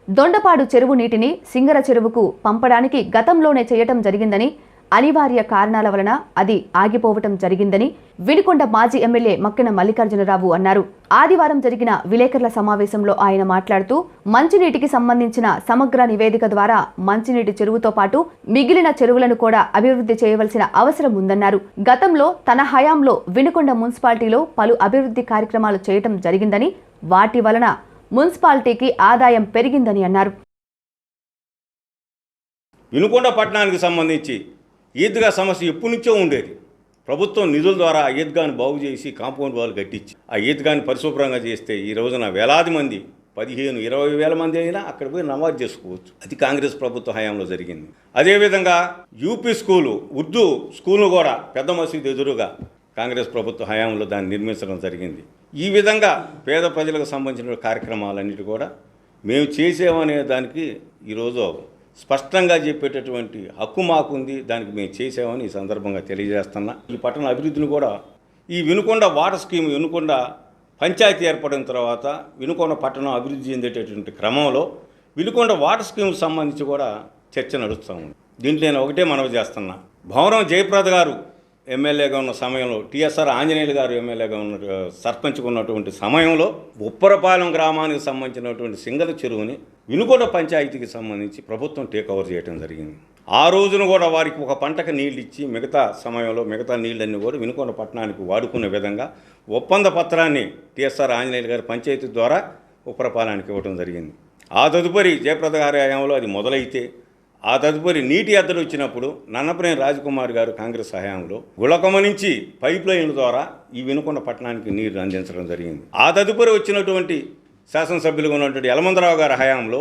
దొండపాడు చెరువు నీటిని సింగర చెరువుకు పంపడానికి గతంలోనే చేయటం జరిగిందని, అనివార్య కారణాల వలన అది ఆగిపోవటం జరిగిందని వినుకొండ మాజీ ఎమ్మెల్యే మక్కెన మల్లికార్జునరావు అన్నారు. ఆదివారం జరిగిన విలేకరుల సమావేశంలో ఆయన మాట్లాడుతూ మంచినీటికి సంబంధించిన సమగ్ర నివేదిక ద్వారా మంచినీటి చెరువుతో పాటు మిగిలిన చెరువులను కూడా అభివృద్ధి చేయవలసిన అవసరం ఉందన్నారు. గతంలో తన హయాంలో వినుకొండ మున్సిపాలిటీలో పలు అభివృద్ధి కార్యక్రమాలు చేయటం జరిగిందని, వాటి వలన మున్సిపాలిటీకి ఆదాయం పెరిగిందని అన్నారు. వినుకొండ పట్టణానికి సంబంధించి ఈద్గా సమస్య ఎప్పటి నుంచో ఉండేది. ప్రభుత్వం నిధుల ద్వారా ఆ ఈద్గాని బాగు చేసి కాంపౌండ్ వాల్ కట్టించి ఆ ఈద్గాని పరిశుభ్రంగా చేస్తే ఈ రోజున వేలాది మంది 15-20 వేల మంది అయినా అక్కడ పోయి నమాజ్ చేసుకోవచ్చు. అది కాంగ్రెస్ ప్రభుత్వ హయాంలో జరిగింది. అదేవిధంగా యూపీ స్కూలు, ఉర్దూ స్కూల్ను కూడా పెద్ద మసీదు ఎదురుగా కాంగ్రెస్ ప్రభుత్వ హయాంలో దాన్ని నిర్మించడం జరిగింది. ఈ విధంగా పేద ప్రజలకు సంబంధించిన కార్యక్రమాలన్నిటి కూడా మేము చేసామనే దానికి ఈరోజు స్పష్టంగా చెప్పేటటువంటి హక్కు మాకుంది. దానికి మేము చేసామని ఈ సందర్భంగా తెలియజేస్తున్నా. ఈ పట్టణ అభివృద్ధిని కూడా ఈ వినుకొండ వాటర్ స్కీమ్, వినుకొండ పంచాయతీ ఏర్పడిన తర్వాత వినుకొండ పట్టణం అభివృద్ధి చెందేటటువంటి క్రమంలో వినుకొండ వాటర్ స్కీమ్కి సంబంధించి కూడా చర్చ నడుస్తూ ఉంది. దీంట్లో నేను ఒకటే మనవి చేస్తున్నా. భవనం జయప్రద గారు ఎమ్మెల్యేగా ఉన్న సమయంలో, టిఎస్ఆర్ ఆంజనేయులు గారు ఎమ్మెల్యేగా ఉన్న సర్పంచ్గా ఉన్నటువంటి సమయంలో ఉప్పరపాలెం గ్రామానికి సంబంధించినటువంటి సింగల చెరువుని వినుకొండ పంచాయతీకి సంబంధించి ప్రభుత్వం టేక్ ఓవర్ చేయడం జరిగింది. ఆ రోజున కూడా వారికి ఒక పంటకు నీళ్ళు ఇచ్చి మిగతా సమయంలో మిగతా నీళ్ళన్నీ కూడా వినుకొండ పట్టణానికి వాడుకునే విధంగా ఒప్పంద పత్రాన్ని టిఎస్ఆర్ ఆంజనేయులు గారి పంచాయతీ ద్వారా ఉప్పరపాలెంకి ఇవ్వడం జరిగింది. ఆ తదుపరి జయప్రద గారి హయాంలో అది మొదలైతే ఆ తదుపరి నీటి ఎద్దడి వచ్చినప్పుడు నన్నపనేని రాజకుమార్ గారు కాంగ్రెస్ హయాంలో గుళకమ్మ నుంచి పైప్ లైన్ల ద్వారా ఈ వినుకొండ పట్టణానికి నీరు అందించడం జరిగింది. ఆ తదుపరి వచ్చినటువంటి శాసనసభ్యులుగా ఉన్నటువంటి యలమందరావు గారి హయాంలో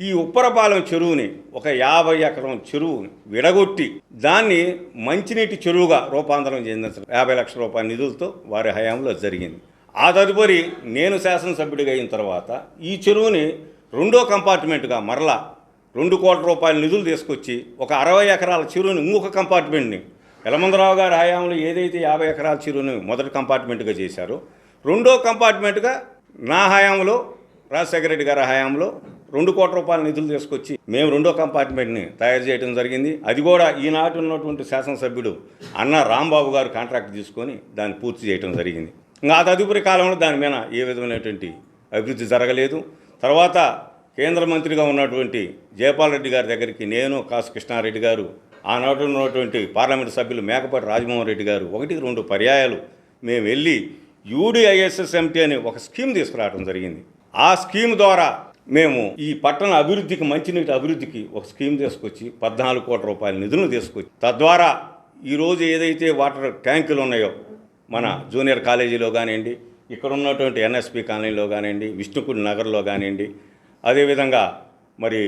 ఈ ఉప్పరపాలెం చెరువుని ఒక 50 ఎకరం చెరువుని విడగొట్టి దాన్ని మంచినీటి చెరువుగా రూపాంతరం చెందించడం 50 లక్షల రూపాయల నిధులతో వారి హయాంలో జరిగింది. ఆ తదుపరి నేను శాసనసభ్యుడిగా అయిన తర్వాత ఈ చెరువుని రెండో కంపార్ట్మెంట్గా మరలా 2 కోట్ల రూపాయల నిధులు తీసుకొచ్చి ఒక 60 ఎకరాల చెరువుని ఇంకొక కంపార్ట్మెంట్ని యలమందరావు గారి హయాంలో ఏదైతే 50 ఎకరాల చెరువుని మొదటి కంపార్ట్మెంట్గా చేశారో రెండో కంపార్ట్మెంట్గా నా హయాంలో రాజశేఖర రెడ్డి గారి హయాంలో 2 కోట్ల రూపాయల నిధులు తీసుకొచ్చి మేము రెండో కంపార్ట్మెంట్ని తయారు చేయడం జరిగింది. అది కూడా ఈనాటి ఉన్నటువంటి శాసనసభ్యుడు అన్న రాంబాబు గారు కాంట్రాక్ట్ తీసుకొని దాన్ని పూర్తి చేయడం జరిగింది. ఇంకా ఆ తదుపరి కాలంలో దాని మీద ఏ విధమైనటువంటి అభివృద్ధి జరగలేదు. తర్వాత కేంద్ర మంత్రిగా ఉన్నటువంటి జయపాల్ రెడ్డి గారి దగ్గరికి నేను, కాసు కృష్ణారెడ్డి గారు, ఆనాడు ఉన్నటువంటి పార్లమెంటు సభ్యులు మేకపాటి రాజమోహన్ రెడ్డి గారు 1-2 పర్యాయాలు మేము వెళ్ళి UDISSMT అనే ఒక స్కీమ్ తీసుకురావడం జరిగింది. ఆ స్కీమ్ ద్వారా మేము ఈ పట్టణ అభివృద్ధికి, మంచినీటి అభివృద్ధికి ఒక స్కీమ్ తీసుకొచ్చి 14 కోట్ల రూపాయల నిధులను తీసుకొచ్చి తద్వారా ఈరోజు ఏదైతే వాటర్ ట్యాంకులు ఉన్నాయో మన జూనియర్ కాలేజీలో కానివ్వండి, ఇక్కడ ఉన్నటువంటి NSP కాలనీలో కానివ్వండి, విష్ణుకుడి నగర్లో కానివ్వండి, అదేవిధంగా మరి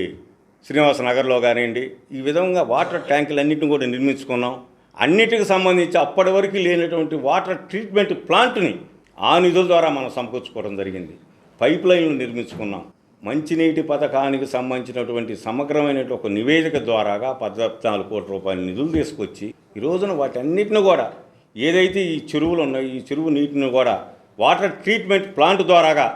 శ్రీనివాస నగర్లో కానివ్వండి, ఈ విధంగా వాటర్ ట్యాంకులన్నింటిని కూడా నిర్మించుకున్నాం. అన్నిటికి సంబంధించి అప్పటి వరకు లేనటువంటి వాటర్ ట్రీట్మెంట్ ప్లాంట్ని ఆ నిధుల ద్వారా మనం సమకూర్చుకోవడం జరిగింది. పైప్ లైన్లు నిర్మించుకున్నాం. మంచినీటి పథకానికి సంబంధించినటువంటి సమగ్రమైన ఒక నివేదిక ద్వారాగా 14 కోట్ల రూపాయల నిధులు తీసుకొచ్చి ఈ రోజున వాటన్నిటిని కూడా ఏదైతే ఈ చెరువులు ఉన్నాయో ఈ చెరువు నీటిని కూడా వాటర్ ట్రీట్మెంట్ ప్లాంట్ ద్వారాగా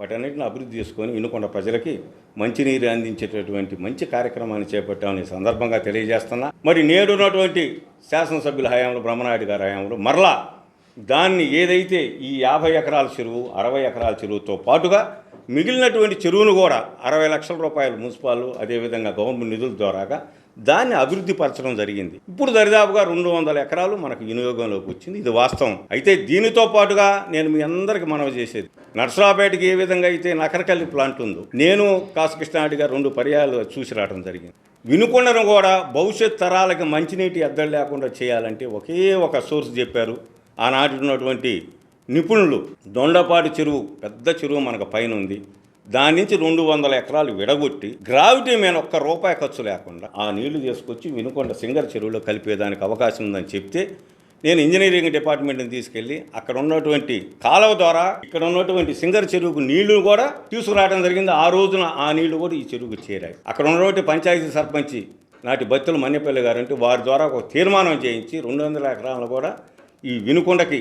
వాటన్నిటిని అభివృద్ధి చేసుకొని వినుకొండ ప్రజలకి మంచినీరు అందించేటటువంటి మంచి కార్యక్రమాన్ని చేపట్టామని సందర్భంగా తెలియజేస్తున్నా. మరి నేడున్నటువంటి శాసనసభ్యుల హయాంలో, బ్రహ్మనాయుడు గారి హయాంలో మరలా దాన్ని ఏదైతే ఈ 50 ఎకరాల చెరువు, 60 ఎకరాల చెరువుతో పాటుగా మిగిలినటువంటి చెరువును కూడా 60 లక్షల రూపాయలు మున్సిపాలు, అదేవిధంగా గవర్నమెంట్ నిధుల ద్వారాగా దాన్ని అభివృద్ధి పరచడం జరిగింది. ఇప్పుడు దరిదాపుగా 200 ఎకరాలు మనకు వినియోగంలోకి వచ్చింది. ఇది వాస్తవం. అయితే దీనితో పాటుగా నేను మీ అందరికీ మనవి చేసేది, నర్సరావుపేటకి ఏ విధంగా అయితే నకరకల్లి ప్లాంట్ ఉందో నేను, కాసు కృష్ణారెడ్డి గారు 2 పర్యాయాలు చూసి రావడం జరిగింది. వినుకొండను కూడా భవిష్యత్ తరాలకి మంచినీటి ఎద్దడి లేకుండా చేయాలంటే ఒకే ఒక సోర్స్ చెప్పారు ఆనాటి ఉన్నటువంటి నిపుణులు. దొండపాటి చెరువు, పెద్ద చెరువు మనకు పైన ఉంది, దాని నుంచి 200 ఎకరాలు విడగొట్టి గ్రావిటీ మీద ₹1 ఖర్చు లేకుండా ఆ నీళ్లు తీసుకొచ్చి వినుకొండ సింగర్ చెరువులో కలిపేదానికి అవకాశం ఉందని చెప్తే నేను ఇంజనీరింగ్ డిపార్ట్మెంట్ని తీసుకెళ్ళి అక్కడ ఉన్నటువంటి కాలువ ద్వారా ఇక్కడ ఉన్నటువంటి సింగర్ చెరువుకు నీళ్లు కూడా తీసుకురావడం జరిగింది. ఆ రోజున ఆ నీళ్లు కూడా ఈ చెరువుకు చేరాయి. అక్కడ ఉన్నటువంటి పంచాయతీ సర్పంచి నాటి బత్తుల మన్యపల్లి గారు అంటే వారి ద్వారా ఒక తీర్మానం చేయించి 200 ఎకరాలను కూడా ఈ వినుకొండకి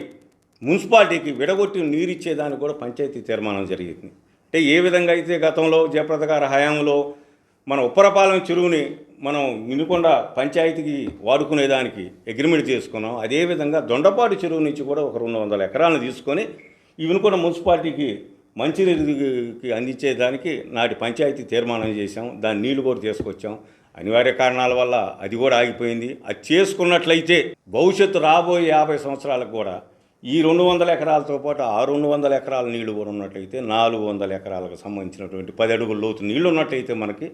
మున్సిపాలిటీకి విడగొట్టి నీరిచ్చేదానికి కూడా పంచాయతీ తీర్మానం జరిగింది. అంటే ఏ విధంగా అయితే గతంలో జయప్రద గారి హయాంలో మన ఉప్పరపాలెం చెరువుని మనం వినుకొండ పంచాయతీకి వాడుకునేదానికి అగ్రిమెంట్ చేసుకున్నాం. అదేవిధంగా దొండపాడు చెరువు నుంచి కూడా ఒక 200 ఎకరాలను తీసుకొని ఈ వినుకొండ మున్సిపాలిటీకి మంచినీరుకి అందించేదానికి నాటి పంచాయతీ తీర్మానం చేశాం. దాని నీళ్లు కూడా తీసుకొచ్చాం. అనివార్య కారణాల వల్ల అది కూడా ఆగిపోయింది. అది చేసుకున్నట్లయితే భవిష్యత్తు రాబోయే 50 సంవత్సరాలకు కూడా ఈ 200 ఎకరాలతో పాటు ఆ 200 ఎకరాల నీళ్లు కూడా ఉన్నట్లయితే 400 ఎకరాలకు సంబంధించినటువంటి 10 అడుగుల లోతు నీళ్లు ఉన్నట్లయితే మనకి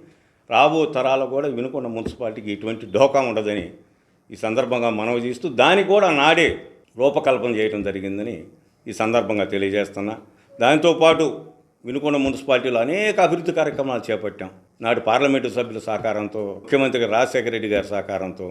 రాబో తరాలకు కూడా వినుకొండ మున్సిపాలిటీకి ఎటువంటి డోకా ఉండదని ఈ సందర్భంగా మనవి చేస్తూ దానికి కూడా నాడే రూపకల్పన చేయడం జరిగిందని ఈ సందర్భంగా తెలియజేస్తున్నా. దాంతోపాటు వినుకొండ మున్సిపాలిటీలో అనేక అభివృద్ధి కార్యక్రమాలు చేపట్టాం. నాటి పార్లమెంటు సభ్యుల సహకారంతో, ముఖ్యమంత్రి రాజశేఖర రెడ్డి గారి సహకారంతో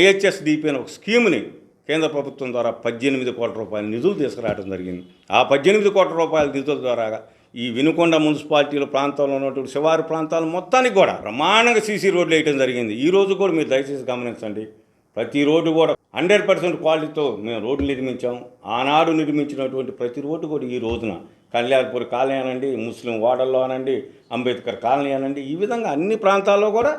IHSDP అనే ఒక స్కీమ్ని కేంద్ర ప్రభుత్వం ద్వారా 18 కోట్ల రూపాయల నిధులు తీసుకురావడం జరిగింది. ఆ 18 కోట్ల రూపాయల నిధుల ద్వారా ఈ వినుకొండ మున్సిపాలిటీల ప్రాంతంలో ఉన్నటువంటి శివారు ప్రాంతాలు మొత్తానికి కూడా బ్రహ్మాండంగా సీసీ రోడ్లు వేయడం జరిగింది. ఈ రోజు కూడా మీరు దయచేసి గమనించండి, ప్రతి రోడ్డు కూడా 100% క్వాలిటీతో మేము రోడ్లు నిర్మించాం. ఆనాడు నిర్మించినటువంటి ప్రతి రోడ్డు కూడా ఈ రోజున కళ్యాణపూర్ కాలనీ అనండి, ముస్లిం వాడల్లో అనండి, అంబేద్కర్ కాలనీ అనండి, ఈ విధంగా అన్ని ప్రాంతాల్లో కూడా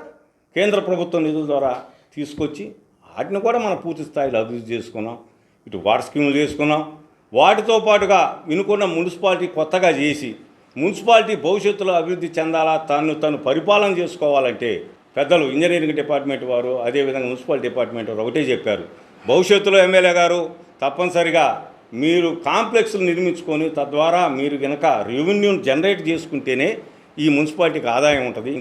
కేంద్ర ప్రభుత్వం నిధుల ద్వారా తీసుకొచ్చి వాటిని కూడా మనం పూర్తి స్థాయిలో అభివృద్ధి చేసుకున్నాం. ఇటు వాటర్ స్కీములు చేసుకున్నాం. వాటితో పాటుగా వినుకొండ మున్సిపాలిటీ కొత్తగా చేసి మున్సిపాలిటీ భవిష్యత్తులో అభివృద్ధి చెందాలా, తను పరిపాలన చేసుకోవాలంటే పెద్దలు ఇంజనీరింగ్ డిపార్ట్మెంట్ వారు, అదేవిధంగా మున్సిపల్ డిపార్ట్మెంట్ వారు ఒకటే చెప్పారు, భవిష్యత్తులో ఎమ్మెల్యే గారు తప్పనిసరిగా మీరు కాంప్లెక్స్లు నిర్మించుకొని తద్వారా మీరు కనుక రెవెన్యూని జనరేట్ చేసుకుంటేనే ఈ మున్సిపాలిటీకి ఆదాయం ఉంటుంది.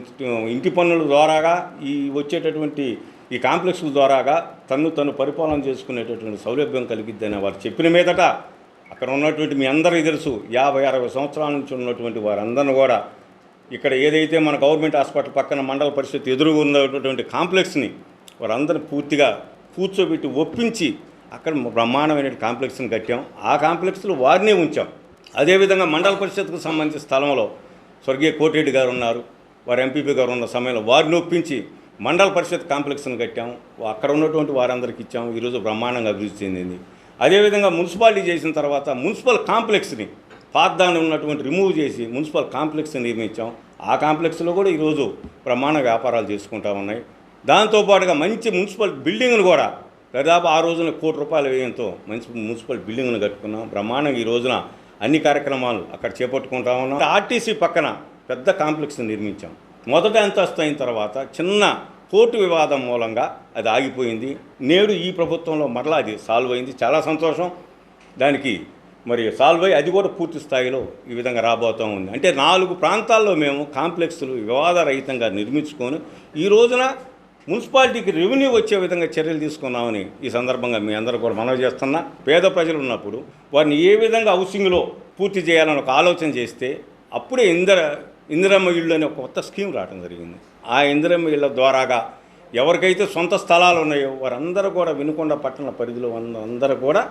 ఇంటి పన్నుల ద్వారాగా ఈ వచ్చేటటువంటి ఈ కాంప్లెక్స్ల ద్వారాగా తను పరిపాలన చేసుకునేటటువంటి సౌలభ్యం కలిగిద్దని వారు చెప్పిన మీదట అక్కడ ఉన్నటువంటి మీ అందరికీ తెలుసు 50-60 సంవత్సరాల నుంచి ఉన్నటువంటి వారందరిని కూడా ఇక్కడ ఏదైతే మన గవర్నమెంట్ హాస్పిటల్ పక్కన మండల పరిషత్ ఎదురుగా ఉన్నటువంటి కాంప్లెక్స్ని వారందరిని పూర్తిగా కూర్చోబెట్టి ఒప్పించి అక్కడ బ్రహ్మాండమైన కాంప్లెక్స్ని కట్టాం. ఆ కాంప్లెక్స్లో వారినే ఉంచాం. అదేవిధంగా మండల పరిషత్కు సంబంధించిన స్థలంలో స్వర్గీయ కోటిరెడ్డి గారు ఉన్నారు, వారు ఎంపీపీ గారు ఉన్న సమయంలో వారిని ఒప్పించి మండల పరిషత్ కాంప్లెక్స్ని కట్టాం. అక్కడ ఉన్నటువంటి వారందరికీ ఇచ్చాము. ఈరోజు బ్రహ్మాండంగా అభివృద్ధి చెందింది. అదేవిధంగా మున్సిపాలిటీ చేసిన తర్వాత మున్సిపల్ కాంప్లెక్స్ని పాతదాన్ని ఉన్నటువంటి రిమూవ్ చేసి మున్సిపల్ కాంప్లెక్స్ని నిర్మించాం. ఆ కాంప్లెక్స్లో కూడా ఈరోజు బ్రహ్మాండ వ్యాపారాలు చేసుకుంటా ఉన్నాయి. దాంతోపాటుగా మంచి మున్సిపల్ బిల్డింగ్ను కూడా దాదాపు ఆ రోజున 1 కోటి రూపాయల వ్యయంతో మంచి మున్సిపల్ బిల్డింగ్ను కట్టుకున్నాం. బ్రహ్మాండంగా ఈ రోజున అన్ని కార్యక్రమాలు అక్కడ చేపట్టుకుంటా ఉన్నాం. ఆర్టీసీ పక్కన పెద్ద కాంప్లెక్స్ని నిర్మించాం. మొదట అంతస్తు అయిన తర్వాత చిన్న కోర్టు వివాదం మూలంగా అది ఆగిపోయింది. నేడు ఈ ప్రభుత్వంలో మరలా అది సాల్వ్ అయింది. చాలా సంతోషం. దానికి మరి సాల్వ్ అయ్యి అది కూడా పూర్తి స్థాయిలో ఈ విధంగా రాబోతూ ఉంది. అంటే 4 ప్రాంతాల్లో మేము కాంప్లెక్స్లు వివాదరహితంగా నిర్మించుకొని ఈ రోజున మున్సిపాలిటీకి రెవెన్యూ వచ్చే విధంగా చర్యలు తీసుకున్నామని ఈ సందర్భంగా మీ అందరూ కూడా మనవి చేస్తున్నా. పేద ప్రజలు ఉన్నప్పుడు వారిని ఏ విధంగా హౌసింగ్లో పూర్తి చేయాలని ఒక ఆలోచన చేస్తే అప్పుడే ఇందిరమ్మ ఇళ్ళు అనే ఒక కొత్త స్కీమ్ రావడం జరిగింది. ఆ ఇందిరమ్మ ఇళ్ళ ద్వారాగా ఎవరికైతే సొంత స్థలాలు ఉన్నాయో వారందరూ కూడా వినుకొండ పట్టణ పరిధిలో అందరూ కూడా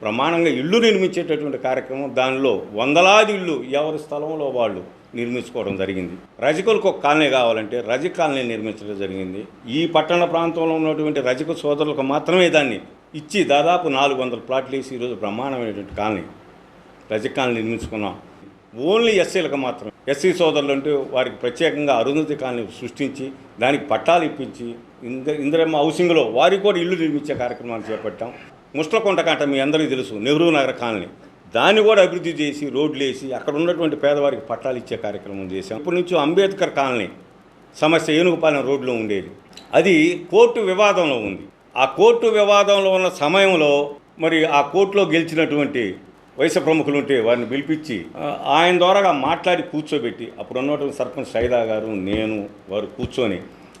ప్రమాణంగా ఇళ్ళు నిర్మించేటటువంటి కార్యక్రమం, దానిలో వందలాది ఇళ్ళు ఎవరి స్థలంలో వాళ్ళు నిర్మించుకోవడం జరిగింది. రజకులకు ఒక కాలనీ కావాలంటే రజక కాలనీ నిర్మించడం జరిగింది. ఈ పట్టణ ప్రాంతంలో ఉన్నటువంటి రజక సోదరులకు మాత్రమే దాన్ని ఇచ్చి దాదాపు 400 ప్లాట్లు వేసి ఈరోజు బ్రహ్మాండమైనటువంటి కాలనీ రజక కాలనీ నిర్మించుకున్నాం. ఓన్లీ ఎస్సీలకు మాత్రం, ఎస్సీ సోదరులు అంటే వారికి ప్రత్యేకంగా అరుంధతి కాలనీ సృష్టించి దానికి పట్టాలు ఇప్పించి ఇందిరమ్మ హౌసింగ్లో వారికి కూడా ఇల్లు నిర్మించే కార్యక్రమాలు చేపట్టాం. ముస్లకొండ కాంట మీ అందరికీ తెలుసు, నెహ్రూ నగర్ కాలనీ, దాన్ని కూడా అభివృద్ధి చేసి రోడ్లు వేసి అక్కడ ఉన్నటువంటి పేదవారికి పట్టాలు ఇచ్చే కార్యక్రమం చేశాం. ఇప్పటి నుంచి అంబేద్కర్ కాలనీ సమస్య ఏనుగుపాలెం రోడ్లో ఉండేది, అది కోర్టు వివాదంలో ఉంది. ఆ కోర్టు వివాదంలో ఉన్న సమయంలో మరి ఆ కోర్టులో గెలిచినటువంటి వయసు ప్రముఖులు ఉంటే వారిని పిలిపించి ఆయన ద్వారాగా మాట్లాడి కూర్చోబెట్టి అప్పుడు ఉన్నటువంటి సర్పంచ్ సైదా గారు, నేను, వారు కూర్చొని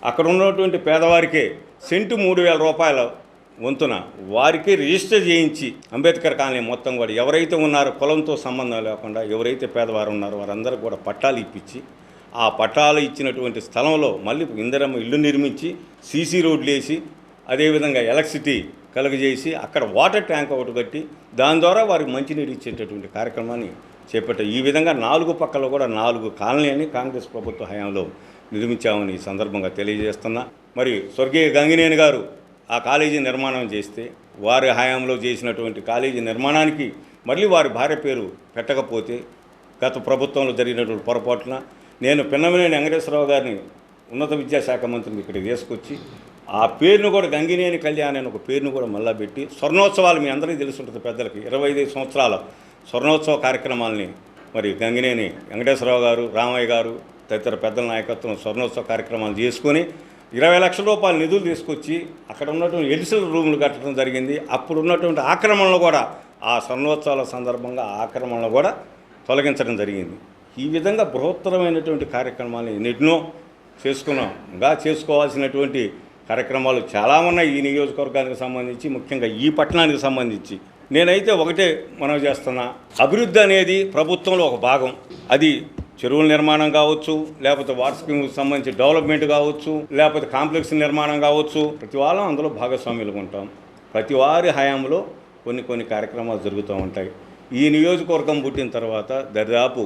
అక్కడ ఉన్నటువంటి పేదవారికే సెంటు 3,000 రూపాయల వంతున వారికి రిజిస్టర్ చేయించి అంబేద్కర్ కాలనీ మొత్తం కూడా ఎవరైతే ఉన్నారో కులంతో సంబంధం లేకుండా ఎవరైతే పేదవారు ఉన్నారో వారందరూ కూడా పట్టాలు ఇప్పించి ఆ పట్టాలు ఇచ్చినటువంటి స్థలంలో మళ్ళీ ఇందిరమ్మ ఇల్లు నిర్మించి సీసీ రోడ్లు వేసి అదేవిధంగా ఎలక్ట్రిసిటీ కలుగజేసి అక్కడ వాటర్ ట్యాంక్ ఒకటి కట్టి దాని ద్వారా వారికి మంచినీరు ఇచ్చేటటువంటి కార్యక్రమాన్ని చేపట్టారు. ఈ విధంగా 4 పక్కల కూడా 4 కాలనీని కాంగ్రెస్ ప్రభుత్వ హయాంలో నిర్మించామని ఈ సందర్భంగా తెలియజేస్తున్నా. మరి స్వర్గీయ గంగినేని గారు ఆ కాలేజీ నిర్మాణం చేస్తే వారి హయాంలో చేసినటువంటి కాలేజీ నిర్మాణానికి మళ్ళీ వారి భార్య పేరు పెట్టకపోతే గత ప్రభుత్వంలో జరిగినటువంటి పొరపాటున నేను పిన్నమనేని వెంకటేశ్వరరావు గారిని ఉన్నత విద్యాశాఖ మంత్రిని ఇక్కడికి తీసుకొచ్చి ఆ పేరును కూడా గంగినేని కళ్యాణ్ అని ఒక పేరును కూడా మళ్ళా పెట్టి స్వర్ణోత్సవాలు మీ అందరికీ తెలిసి ఉంటుంది పెద్దలకి 25 సంవత్సరాల స్వర్ణోత్సవ కార్యక్రమాలని మరి గంగినేని వెంకటేశ్వరరావు గారు, రామయ్య గారు తదితర పెద్దల నాయకత్వం స్వర్ణోత్సవ కార్యక్రమాలు చేసుకొని 20 లక్షల రూపాయల నిధులు తీసుకొచ్చి అక్కడ ఉన్నటువంటి ఎడిషనల్ రూములు కట్టడం జరిగింది. అప్పుడు ఉన్నటువంటి ఆక్రమణలు కూడా ఆ స్వర్ణోత్సవాల సందర్భంగా ఆక్రమణలు కూడా తొలగించడం జరిగింది. ఈ విధంగా బృహత్తరమైనటువంటి కార్యక్రమాలు ఎన్నెన్నో చేసుకున్నాం. ఇంకా చేసుకోవాల్సినటువంటి కార్యక్రమాలు చాలా ఉన్నాయి ఈ నియోజకవర్గానికి సంబంధించి, ముఖ్యంగా ఈ పట్టణానికి సంబంధించి. నేనైతే ఒకటే మనం చేస్తున్నా, అభివృద్ధి అనేది ప్రభుత్వంలో ఒక భాగం. అది చెరువుల నిర్మాణం కావచ్చు, లేకపోతే వాటర్ స్కీమ్కి సంబంధించి డెవలప్మెంట్ కావచ్చు, లేకపోతే కాంప్లెక్స్ నిర్మాణం కావచ్చు, ప్రతి వాళ్ళం అందులో భాగస్వామ్యులుగా ఉంటాం. ప్రతి వారి హయాంలో కొన్ని కార్యక్రమాలు జరుగుతూ ఉంటాయి. ఈ నియోజకవర్గం పుట్టిన తర్వాత దరిదాపు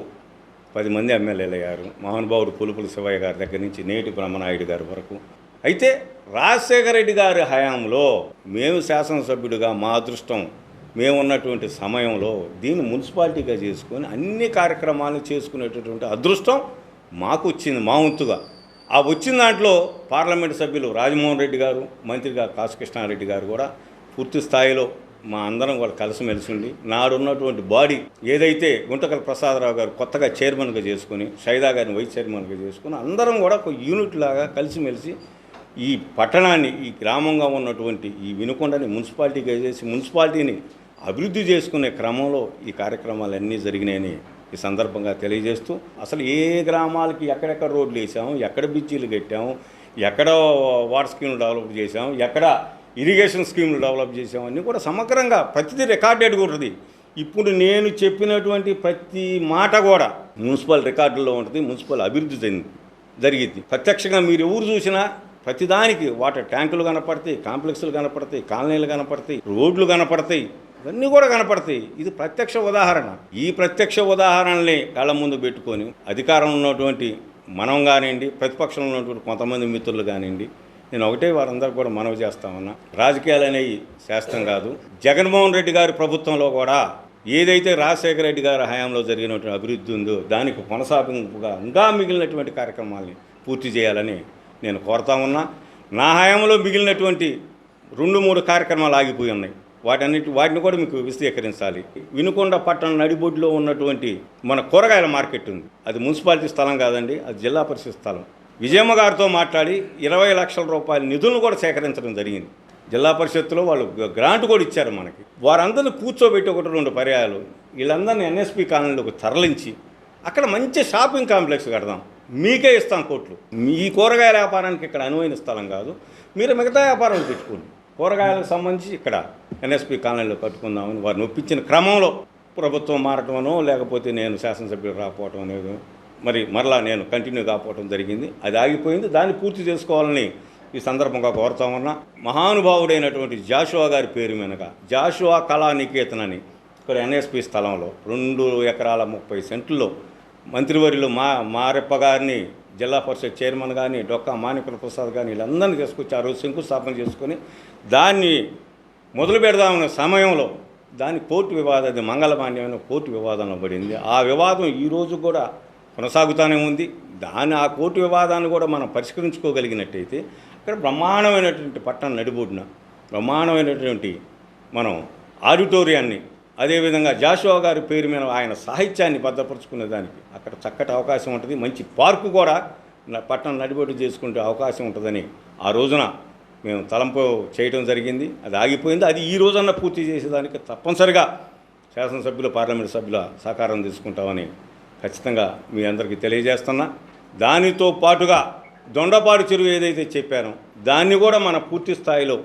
10 మంది ఎమ్మెల్యేలు అయ్యారు. మహానుభావుడు పులుపుల శివయ్య గారి దగ్గర నుంచి నేటి బ్రహ్మనాయుడు గారి వరకు. అయితే రాజశేఖర రెడ్డి గారి హయాంలో మేము శాసనసభ్యుడిగా మా అదృష్టం మేము ఉన్నటువంటి సమయంలో దీన్ని మున్సిపాలిటీగా చేసుకొని అన్ని కార్యక్రమాలు చేసుకునేటటువంటి అదృష్టం మాకు వచ్చింది, మా వంతుగా. ఆ వచ్చిన దాంట్లో పార్లమెంటు సభ్యులు రాజమోహన్ రెడ్డి గారు, మంత్రిగా కాశకృష్ణారెడ్డి గారు కూడా పూర్తి స్థాయిలో మా అందరం కూడా కలిసిమెలిసి ఉండి నాడున్నటువంటి బాడీ ఏదైతే గుంటకల ప్రసాదరావు గారు కొత్తగా చైర్మన్గా చేసుకొని, షైదా గారిని వైస్ చైర్మన్గా చేసుకొని అందరం కూడా ఒక యూనిట్ లాగా కలిసిమెలిసి ఈ పట్టణాన్ని, ఈ గ్రామంగా ఉన్నటువంటి ఈ వినుకొండని మున్సిపాలిటీగా చేసి మున్సిపాలిటీని అభివృద్ధి చేసుకునే క్రమంలో ఈ కార్యక్రమాలన్నీ జరిగినాయని ఈ సందర్భంగా తెలియజేస్తూ, అసలు ఏ గ్రామాలకి ఎక్కడెక్కడ రోడ్లు వేసాము, ఎక్కడ బ్రిడ్జీలు కట్టాము, ఎక్కడ వాటర్ స్కీమ్లు డెవలప్ చేసాము, ఎక్కడ ఇరిగేషన్ స్కీమ్లు డెవలప్ చేసాము అన్నీ కూడా సమగ్రంగా ప్రతిదీ రికార్డెడ్ ఉంటుంది. ఇప్పుడు నేను చెప్పినటువంటి ప్రతి మాట కూడా మున్సిపల్ రికార్డుల్లో ఉంటుంది. మున్సిపల్ అభివృద్ధి జరిగింది. ప్రత్యక్షంగా మీరు ఎవరు చూసినా ప్రతిదానికి వాటర్ ట్యాంకులు కనపడతాయి, కాంప్లెక్స్లు కనపడతాయి, కాలనీలు కనపడతాయి, రోడ్లు కనపడతాయి, ఇవన్నీ కూడా కనపడతాయి. ఇది ప్రత్యక్ష ఉదాహరణ. ఈ ప్రత్యక్ష ఉదాహరణల్ని కళ్ళ ముందు పెట్టుకొని అధికారంలో ఉన్నటువంటి మనం కానివ్వండి, ప్రతిపక్షంలో ఉన్నటువంటి కొంతమంది మిత్రులు కానివ్వండి, నేను ఒకటే వారందరూ కూడా మనవి చేస్తామన్నా, రాజకీయాలు అనేవి శాస్త్రం కాదు. జగన్మోహన్ రెడ్డి గారి ప్రభుత్వంలో కూడా ఏదైతే రాజశేఖర రెడ్డి గారి హయాంలో జరిగినటువంటి అభివృద్ధి ఉందో దానికి కొనసాగింపుగా ఇంకా మిగిలినటువంటి కార్యక్రమాల్ని పూర్తి చేయాలని నేను కోరుతా ఉన్నా. నా హయాంలో మిగిలినటువంటి 2-3 కార్యక్రమాలు ఆగిపోయి ఉన్నాయి. వాటిని కూడా మీకు విశదీకరించాలి. వినుకొండ పట్టణం నడిబొడ్డులో ఉన్నటువంటి మన కూరగాయల మార్కెట్ ఉంది. అది మున్సిపాలిటీ స్థలం కాదండి, అది జిల్లా పరిషత్ స్థలం. విజయమ్మ గారితో మాట్లాడి 20 లక్షల రూపాయల నిధులను కూడా సేకరించడం జరిగింది. జిల్లా పరిషత్తులో వాళ్ళు గ్రాంట్ కూడా ఇచ్చారు మనకి. వారందరినీ కూర్చోబెట్టి 1-2 పర్యాయాలు వీళ్ళందరినీ ఎన్ఎస్పి కాలనీలోకి తరలించి అక్కడ మంచి షాపింగ్ కాంప్లెక్స్ కడదాం, మీకే ఇస్తాం కోట్లు, మీ కూరగాయల వ్యాపారానికి ఇక్కడ అనువైన స్థలం కాదు, మీరు మిగతా వ్యాపారాలు పెట్టుకోండి, కూరగాయలకు సంబంధించి ఇక్కడ ఎన్ఎస్పి కాలనీలో కట్టుకుందామని వారిని ఒప్పించిన క్రమంలో ప్రభుత్వం మారటమనో లేకపోతే నేను శాసనసభ్యులు రాకపోవటం అనేది మరలా నేను కంటిన్యూ కాకపోవడం జరిగింది. అది ఆగిపోయింది. దాన్ని పూర్తి చేసుకోవాలని ఈ సందర్భంగా కోరుతా ఉన్నా. మహానుభావుడైనటువంటి జాషువా గారి పేరు మీదగా జాషువా కళానికేతన్ అని ఇక్కడ ఎన్ఎస్పి స్థలంలో 2 ఎకరాల 30 సెంట్లలో మంత్రివర్యులు మారెప్ప గారిని, జిల్లా పరిషత్ చైర్మన్ కానీ, డొక్కా మాణిక్య ప్రసాద్ కానీ వీళ్ళందరినీ తీసుకొచ్చి ఆ రోజు శంకుస్థాపన చేసుకొని దాన్ని మొదలు పెడదామన్న సమయంలో దాని కోర్టు వివాదం, అది మంగళమాన్యమైన కోర్టు వివాదంలో పడింది. ఆ వివాదం ఈరోజు కూడా కొనసాగుతూనే ఉంది. ఆ కోర్టు వివాదాన్ని కూడా మనం పరిష్కరించుకోగలిగినట్టయితే ఇక్కడ బ్రహ్మాండమైనటువంటి పట్టణం నడిబొడ్డున బ్రహ్మాండమైనటువంటి మనం ఆడిటోరియాన్ని, అదేవిధంగా జాషువా గారి పేరు మీద ఆయన సాహిత్యాన్ని భద్రపరుచుకునే దానికి అక్కడ చక్కటి అవకాశం ఉంటుంది. మంచి పార్కు కూడా పట్టణం నడిబొడ్డు చేసుకుంటే అవకాశం ఉంటుందని ఆ రోజున మేము తలంపు చేయడం జరిగింది. అది ఆగిపోయింది. అది ఈ రోజున పూర్తి చేసేదానికి తప్పనిసరిగా శాసనసభ్యులు, పార్లమెంటు సభ్యుల సహకారం తీసుకుంటామని ఖచ్చితంగా మీ అందరికీ తెలియజేస్తున్నా. దానితో పాటుగా దొండపాడు చెరువు ఏదైతే చెప్పానో దాన్ని కూడా మన పూర్తి స్థాయిలో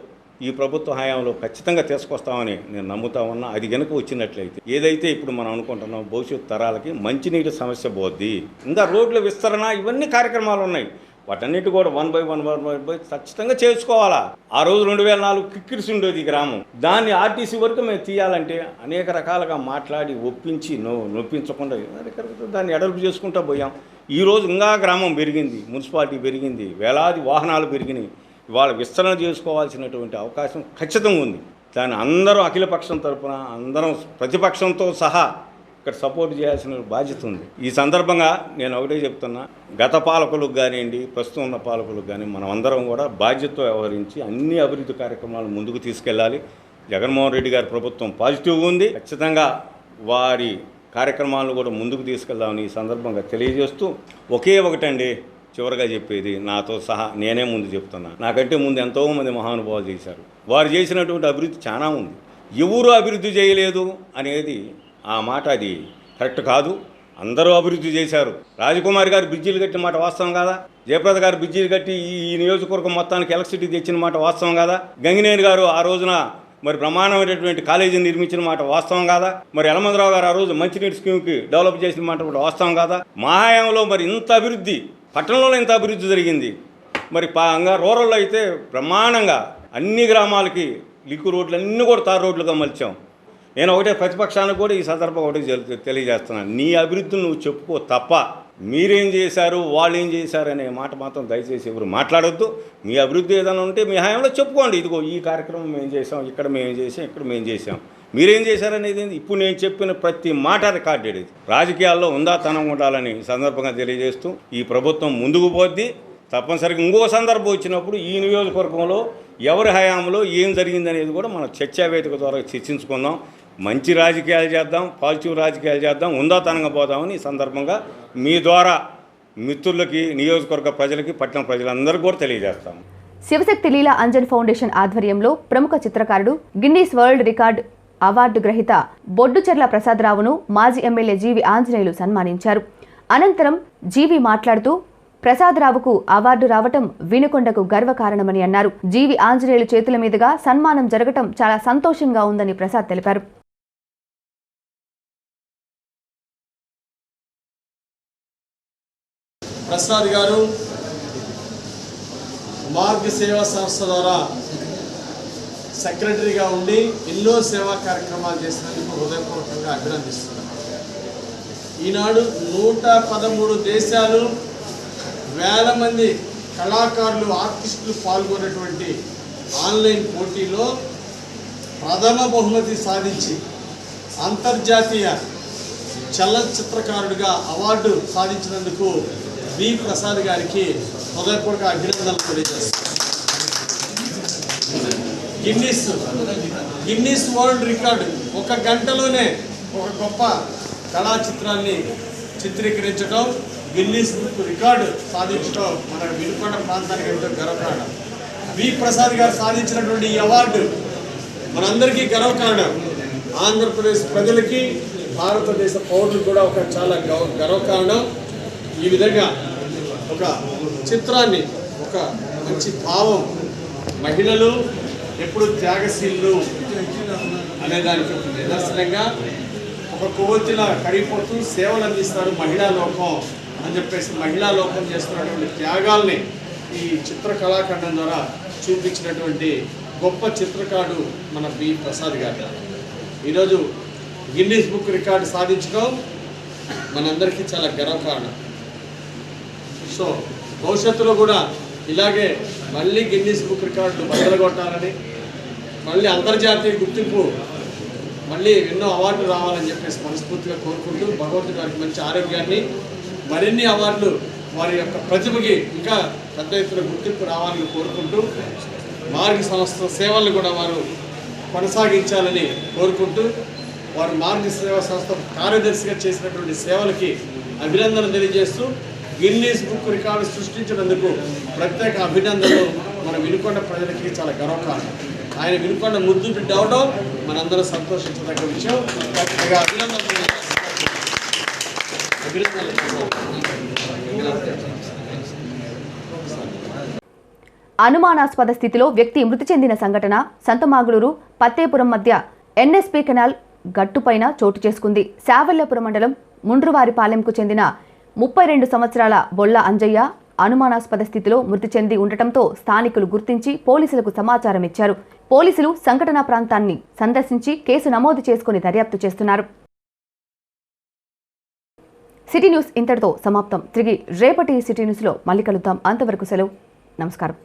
ఈ ప్రభుత్వ హయాంలో ఖచ్చితంగా తీసుకొస్తామని నేను నమ్ముతా ఉన్నా. అది కనుక వచ్చినట్లయితే ఏదైతే ఇప్పుడు మనం అనుకుంటున్నాం భవిష్యత్ తరాలకి మంచినీటి సమస్య పోద్ది. ఇంకా రోడ్ల విస్తరణ ఇవన్నీ కార్యక్రమాలు ఉన్నాయి. వాటన్నిటి కూడా 1 by 1 ఖచ్చితంగా చేసుకోవాలా. ఆ రోజు 2004 కిక్కిరిసి ఉండేది ఈ గ్రామం. దాన్ని ఆర్టీసీ వరకు మేము తీయాలంటే అనేక రకాలుగా మాట్లాడి ఒప్పించి నొప్పించకుండా దాన్ని ఎడల్పు చేసుకుంటూ పోయాం. ఈరోజు ఇంకా గ్రామం పెరిగింది, మున్సిపాలిటీ పెరిగింది, వేలాది వాహనాలు పెరిగినాయి. ఇవాళ విస్తరణ చేసుకోవాల్సినటువంటి అవకాశం ఖచ్చితంగా ఉంది. దాన్ని అందరూ అఖిలపక్షం తరఫున అందరం ప్రతిపక్షంతో సహా ఇక్కడ సపోర్ట్ చేయాల్సిన బాధ్యత ఉంది. ఈ సందర్భంగా నేను ఒకటే చెప్తున్నా, గత పాలకులకు కానివ్వండి, ప్రస్తుతం ఉన్న పాలకులకు కానీ మనం అందరం కూడా బాధ్యతతో వ్యవహరించి అన్ని అభివృద్ధి కార్యక్రమాలు ముందుకు తీసుకెళ్ళాలి. జగన్మోహన్ రెడ్డి గారి ప్రభుత్వం పాజిటివ్గా ఉంది. ఖచ్చితంగా వారి కార్యక్రమాలను కూడా ముందుకు తీసుకెళ్దామని ఈ సందర్భంగా తెలియజేస్తూ, ఒకే ఒకటండి చివరిగా చెప్పేది, నాతో సహా నేనే ముందు చెప్తున్నా, నాకంటే ముందు ఎంతోమంది మహానుభావులు చేశారు. వారు చేసినటువంటి అభివృద్ధి చాలా ఉంది. ఎవరు అభివృద్ధి చేయలేదు అనేది ఆ మాట అది కరెక్ట్ కాదు. అందరూ అభివృద్ధి చేశారు. రాజకుమారి గారు బ్రిడ్జీలు కట్టిన మాట వాస్తవం కాదా? జయప్రద గారు బ్రిడ్జీలు కట్టి ఈ నియోజకవర్గం మొత్తానికి ఎలక్ట్రిసిటీ తెచ్చిన మాట వాస్తవం కాదా? గంగినేని గారు ఆ రోజున మరి బ్రహ్మాండమైనటువంటి కాలేజీని నిర్మించిన మాట వాస్తవం కాదా? మరి యలమందరావు గారు ఆ రోజు మంచినీటి స్కీమ్కి డెవలప్ చేసిన మాట కూడా వాస్తవం కాదా? మా హయాంలో మరి ఇంత అభివృద్ధి, పట్టణంలో ఇంత అభివృద్ధి జరిగింది. మరి రూరల్లో అయితే బ్రహ్మాండంగా అన్ని గ్రామాలకి లిక్కు రోడ్లు అన్నీ కూడా తారు రోడ్లుగా మలిచాం. నేను ఒకటే ప్రతిపక్షానికి కూడా ఈ సందర్భంగా ఒకటి తెలియజేస్తున్నాను, నీ అభివృద్ధిని నువ్వు చెప్పుకో తప్ప మీరేం చేశారు వాళ్ళు ఏం చేశారు అనే మాట మాత్రం దయచేసి ఎవరు మాట్లాడొద్దు. మీ అభివృద్ధి ఏదైనా ఉంటే మీ హయాంలో చెప్పుకోండి, ఇదిగో ఈ కార్యక్రమం మేము చేసాం, ఇక్కడ మేము చేసాం, ఇక్కడ మేము చేసాం, మీరేం చేశారనేది ఇప్పుడు నేను చెప్పిన ప్రతి మాట రికార్డెడ్. రాజకీయాల్లో ఉందాతనం ఉండాలని సందర్భంగా తెలియజేస్తూ, ఈ ప్రభుత్వం ముందుకు పోద్ది. తప్పనిసరిగా ఇంకో సందర్భం వచ్చినప్పుడు ఈ నియోజకవర్గంలో ఎవరి హయాంలో ఏం జరిగిందనేది కూడా మనం చర్చావేదిక ద్వారా చర్చించుకుందాం. మంచి రాజకీయాలు చేద్దాం, పాజిటివ్ రాజకీయాలు చేద్దాం, ఉందాతనంగా పోదామని ఈ సందర్భంగా మీ ద్వారా మిత్రులకి, నియోజకవర్గ ప్రజలకి, పట్టణ ప్రజలందరికీ కూడా తెలియజేస్తాం. శివశక్తి లీలా అంజన్ ఫౌండేషన్ ఆధ్వర్యంలో ప్రముఖ చిత్రకారుడు, గిన్నీస్ వరల్డ్ రికార్డ్ అవార్డు గ్రహీత బొడ్డుచెర్ల ప్రసాదరావును మాజీ ఎమ్మెల్యే జీవి ఆంజనేయులు సన్మానించారు. అనంతరం జీవి మాట్లాడుతూ, ప్రసాదరావుకు అవార్డు రావటం వినుకొండకు గర్వకారణమని అన్నారు. జీవి ఆంజనేయులు చేతుల మీదుగా సన్మానం జరగటం చాలా సంతోషంగా ఉందని ప్రసాద్ తెలిపారు. ప్రసాద్ గారు మార్గ సేవా సంస్థ ద్వారా సెక్రటరీగా ఉండి ఎన్నో సేవా కార్యక్రమాలు చేసినందుకు హృదయపూర్వకంగా అభినందిస్తున్నారు. ఈనాడు 113 దేశాలు, వేల మంది కళాకారులు, ఆర్టిస్టులు పాల్గొన్నటువంటి ఆన్లైన్ పోటీలో ప్రథమ బహుమతి సాధించి అంతర్జాతీయ చలనచిత్రకారుడిగా అవార్డు సాధించినందుకు వి ప్రసాద్ గారికి హృదయపూర్వక అభినందనలు తెలియజేస్తారు. గిన్నీస్ వరల్డ్ రికార్డు, 1 గంటలోనే ఒక గొప్ప కళా చిత్రాన్ని చిత్రీకరించడం, గిన్నీస్ బుక్ రికార్డు సాధించడం మన వినుకొండ ప్రాంతానికి ఎంతో గర్వకారణం. వి ప్రసాద్ గారు సాధించినటువంటి ఈ అవార్డు మనందరికీ గర్వకారణం. ఆంధ్రప్రదేశ్ ప్రజలకి, భారతదేశ పౌరులకు కూడా ఒక చాలా గర్వకారణం. ఈ విధంగా ఒక చిత్రాన్ని, ఒక మంచి భావం, మహిళలు ఎప్పుడు త్యాగశీలు అనేదానికి నిదర్శనంగా ఒక కొవ్వొత్తిలా కరిగిపోతూ సేవలు అందిస్తారు మహిళా లోకం అని చెప్పేసి, మహిళా లోకం చేస్తున్నటువంటి త్యాగాల్ని ఈ చిత్ర కళాఖండం ద్వారా చూపించినటువంటి గొప్ప చిత్రకారుడు మన వి ప్రసాద్ గారు. ఈరోజు గిన్నీస్ బుక్ రికార్డు సాధించడం మనందరికీ చాలా గర్వకారణం. సో భవిష్యత్తులో కూడా ఇలాగే మళ్ళీ గిన్నీస్ బుక్ రికార్డులు బదలగొట్టాలని, మళ్ళీ అంతర్జాతీయ గుర్తింపు, మళ్ళీ ఎన్నో అవార్డులు రావాలని చెప్పేసి మనస్ఫూర్తిగా కోరుకుంటూ, భగవంతుడి వారికి మంచి ఆరోగ్యాన్ని, మరిన్ని అవార్డులు, వారి యొక్క ప్రతిభకి ఇంకా పెద్ద ఎత్తున గుర్తింపు రావాలని కోరుకుంటూ, మార్గ సంస్థ సేవలను కూడా వారు కొనసాగించాలని కోరుకుంటూ, వారు మార్గ సేవా సంస్థ కార్యదర్శిగా చేసినటువంటి సేవలకి అభినందనలు తెలియజేస్తూ, గిన్నీస్ బుక్ రికార్డు సృష్టించినందుకు ప్రత్యేక అభినందనలు మన వినుకొండ ప్రజలకి చాలా గర్వకారణం. ఆయన వినుకొండ ముద్దు బిడ్డ అవడం మనందరూ సంతోషించదగ్గ విషయం. అనుమానాస్పద స్థితిలో వ్యక్తి మృతి చెందిన సంఘటన సంతమాగులూరు పత్తేపురం మధ్య ఎన్ఎస్పీ కెనాల్ గట్టుపైన చోటు చేసుకుంది. శావల్యపురం మండలం ముండ్రువారిపాలెంకు చెందిన 32 సంవత్సరాల బొల్ల అంజయ్య అనుమానాస్పద స్థితిలో మృతి చెంది ఉండటంతో స్థానికులు గుర్తించి పోలీసులకు సమాచారం ఇచ్చారు. పోలీసులు సంఘటనా ప్రాంతాన్ని సందర్శించి కేసు నమోదు చేసుకుని దర్యాప్తు చేస్తున్నారు. సిటీ న్యూస్ ఇంతటితో సమాప్తం. తిరిగి రేపటి సిటీ న్యూస్లో మళ్ళీ కలుద్దాం. అంతవరకు సెలవు. నమస్కారం.